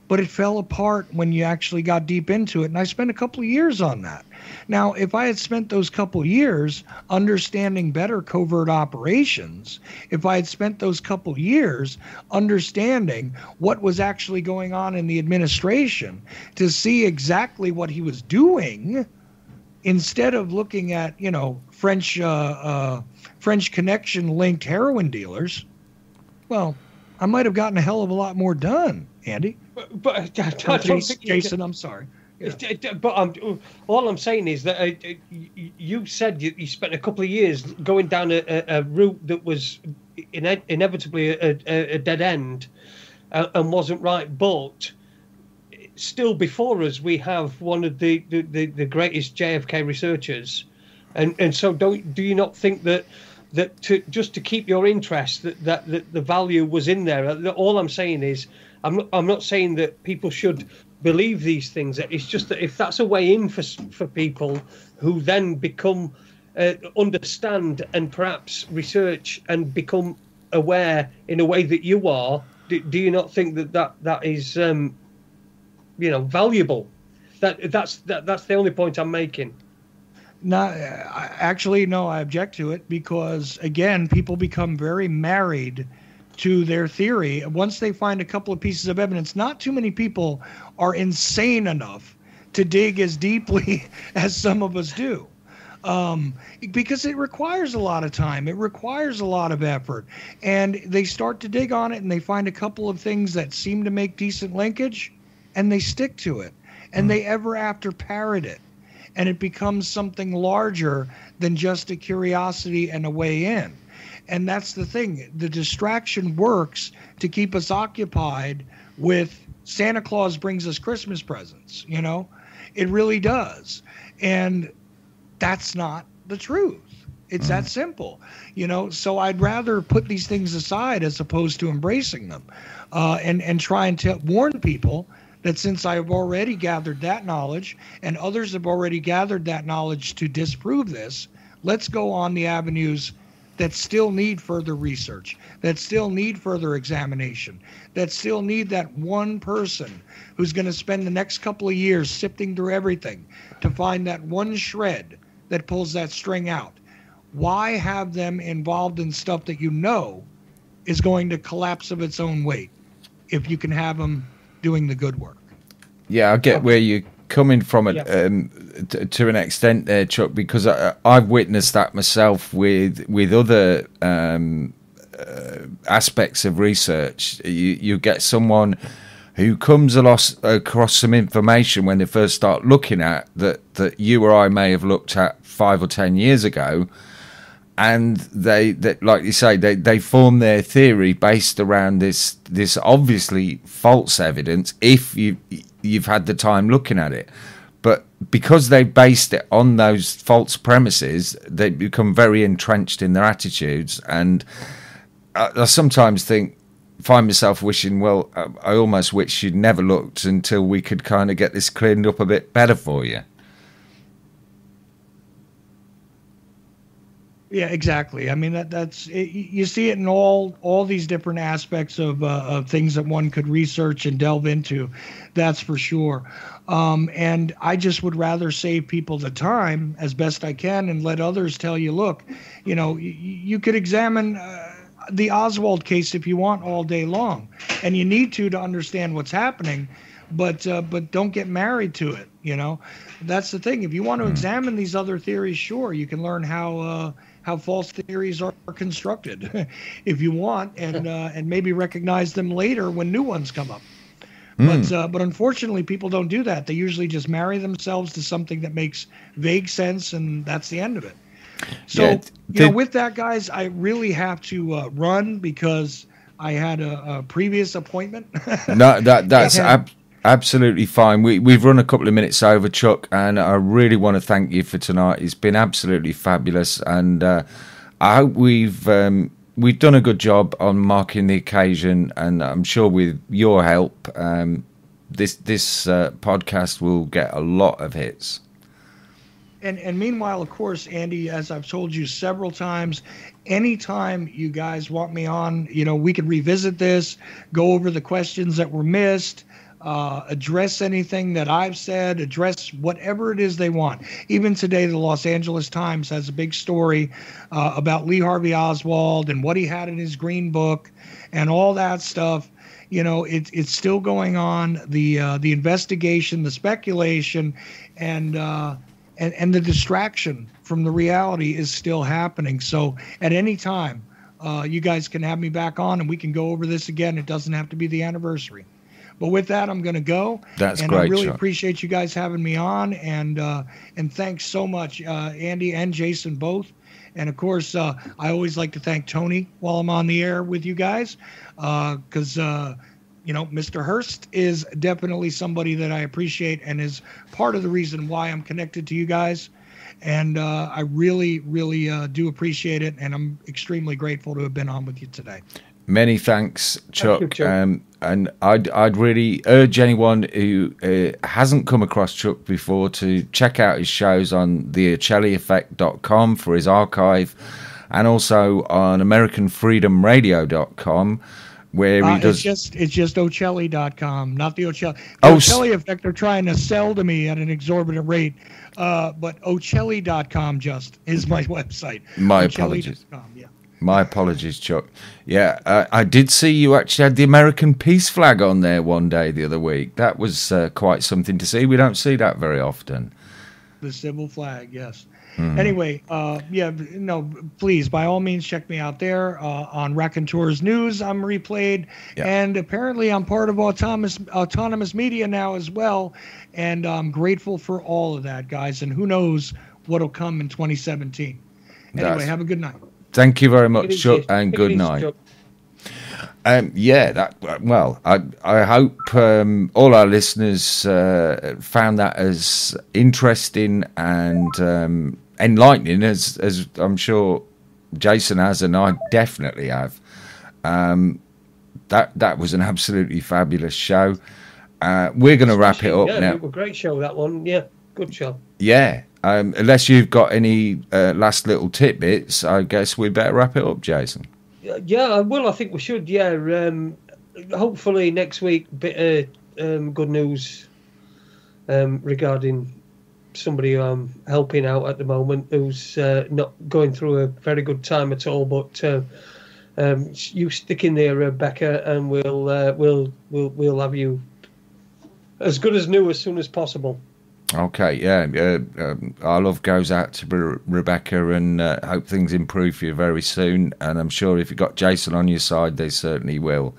But it fell apart when you actually got deep into it. And I spent a couple of years on that. Now, if I had spent those couple of years understanding better covert operations, if I had spent those couple of years understanding what was actually going on in the administration to see exactly what he was doing, instead of looking at, French connection linked heroin dealers, well, I might have gotten a hell of a lot more done, Andy. But Jason, I'm sorry. Yeah. But all I'm saying is that you said you spent a couple of years going down a route that was inevitably a dead end and wasn't right. But still, before us, we have one of the greatest JFK researchers, and so do you not think that just to keep your interest that the value was in there? All I'm saying is, I'm not saying that people should believe these things. It's just that if that's a way in for people who then become understand and perhaps research and become aware in a way that you are, do you not think that is valuable? That's the only point I'm making. No, actually, no, I object to it, because again, people become very married to their theory. Once they find a couple of pieces of evidence, not too many people are insane enough to dig as deeply as some of us do. Because it requires a lot of time. It requires a lot of effort. And they start to dig on it and they find a couple of things that seem to make decent linkage, and they stick to it. And they ever after parrot it. And it becomes something larger than just a curiosity and a way in. And that's the thing. The distraction works to keep us occupied with Santa Claus brings us Christmas presents, It really does. And that's not the truth. It's that simple, So I'd rather put these things aside as opposed to embracing them, and try and warn people that since I have already gathered that knowledge and others have already gathered that knowledge to disprove this, let's go on the avenues that still need further research, that still need further examination, that still need that one person who's going to spend the next couple of years sifting through everything to find that one shred that pulls that string out. Why have them involved in stuff that you know is going to collapse of its own weight if you can have them doing the good work? Yeah, I get where you're coming from it, to an extent there, Chuck, because I've witnessed that myself with other aspects of research. You get someone who comes across some information when they first start looking at that you or I may have looked at 5 or 10 years ago, and they like you say, they form their theory based around this obviously false evidence if you've had the time looking at it. But because they based it on those false premises, they become very entrenched in their attitudes. And I sometimes find myself wishing, well, I almost wish you'd never looked until we could kind of get this cleaned up a bit better for you. Yeah, exactly. I mean, that's it, you see it in all these different aspects of things that one could research and delve into. That's for sure. And I just would rather save people the time as best I can and let others tell you, look, you could examine the Oswald case if you want all day long, and you need to understand what's happening, but don't get married to it. That's the thing. If you want to examine these other theories, sure, you can learn how false theories are constructed if you want, and maybe recognize them later when new ones come up. But unfortunately, people don't do that. They usually just marry themselves to something that makes vague sense, and that's the end of it. So, with that, guys, I really have to run because I had a previous appointment. No, that's absolutely fine. We've run a couple of minutes over, Chuck, and I really want to thank you for tonight. It's been absolutely fabulous, and I hope we've done a good job on marking the occasion, and I'm sure with your help, this podcast will get a lot of hits. And meanwhile, of course, Andy, as I've told you several times, anytime you guys want me on, we can revisit this, go over the questions that were missed, address anything that I've said, address whatever it is they want. Even today, the Los Angeles Times has a big story about Lee Harvey Oswald and what he had in his green book and all that stuff. It's still going on. The investigation, the speculation, and the distraction from the reality is still happening. So at any time, you guys can have me back on and we can go over this again. It doesn't have to be the anniversary. But with that, I'm going to go. That's and great. I really Chuck. appreciate you guys having me on, and thanks so much, Andy and Jason both. And of course, I always like to thank Tony while I'm on the air with you guys, because Mr. Hurst is definitely somebody that I appreciate and is part of the reason why I'm connected to you guys. And I really, really do appreciate it, and I'm extremely grateful to have been on with you today. Many thanks, Chuck. Thank you, Chuck. And I'd really urge anyone who hasn't come across Chuck before to check out his shows on theochellieffect.com for his archive, and also on AmericanFreedomRadio.com, where he does. It's just Ochelli.com, not the Ochelli. The Ochelli Effect are trying to sell to me at an exorbitant rate, but Ochelli.com just is my website. My apologies. Yeah. My apologies, Chuck. Yeah, I did see you actually had the American peace flag on there one day the other week. That was quite something to see. We don't see that very often. The civil flag, yes. Anyway, please, by all means, check me out there on Raconteurs News. I'm replayed, and apparently I'm part of autonomous media now as well, and I'm grateful for all of that, guys, and who knows what'll come in 2017. Anyway, have a good night. Thank you very much, Chuck, and good night. Chuck. I hope all our listeners found that as interesting and enlightening as I'm sure Jason has, and I definitely have. That was an absolutely fabulous show. We're going to wrap it up now. It was a great show, that one. Yeah, good show. Yeah. Unless you've got any last little tidbits, I guess we better wrap it up, Jason. Yeah, well, I think we should. Yeah, hopefully next week, bit of good news regarding somebody who I'm helping out at the moment who's not going through a very good time at all. But you stick in there, Rebecca, and we'll have you as good as new as soon as possible. Okay, yeah. Our love goes out to Rebecca, and hope things improve for you very soon. And I'm sure if you've got Jason on your side, they certainly will.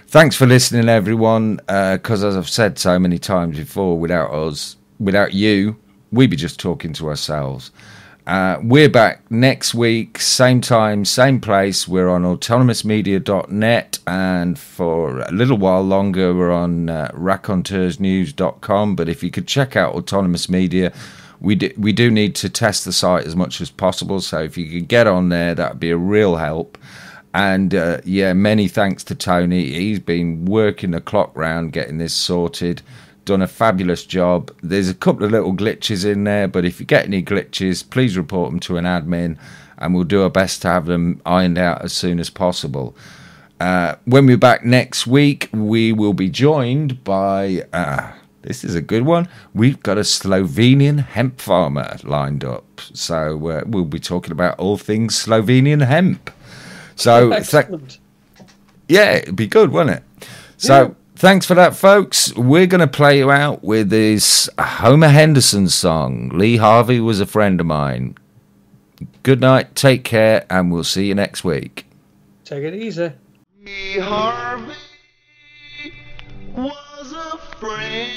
Thanks for listening, everyone. Because as I've said so many times before, without you, we'd be just talking to ourselves. We're back next week, same time, same place. We're on autonomousmedia.net, and for a little while longer, we're on raconteursnews.com. But if you could check out Autonomous Media, we do need to test the site as much as possible. So if you could get on there, that'd be a real help. And many thanks to Tony. He's been working the clock round getting this sorted. Done a fabulous job. There's a couple of little glitches in there, but if you get any glitches, please report them to an admin, and we'll do our best to have them ironed out as soon as possible. When we're back next week, we will be joined by, this is a good one, we've got a Slovenian hemp farmer lined up. So we'll be talking about all things Slovenian hemp. So, it'd be good, wouldn't it? So, thanks for that, folks. We're going to play you out with this Homer Henderson song. Lee Harvey was a friend of mine. Good night, take care, and we'll see you next week. Take it easy. Lee Harvey was a friend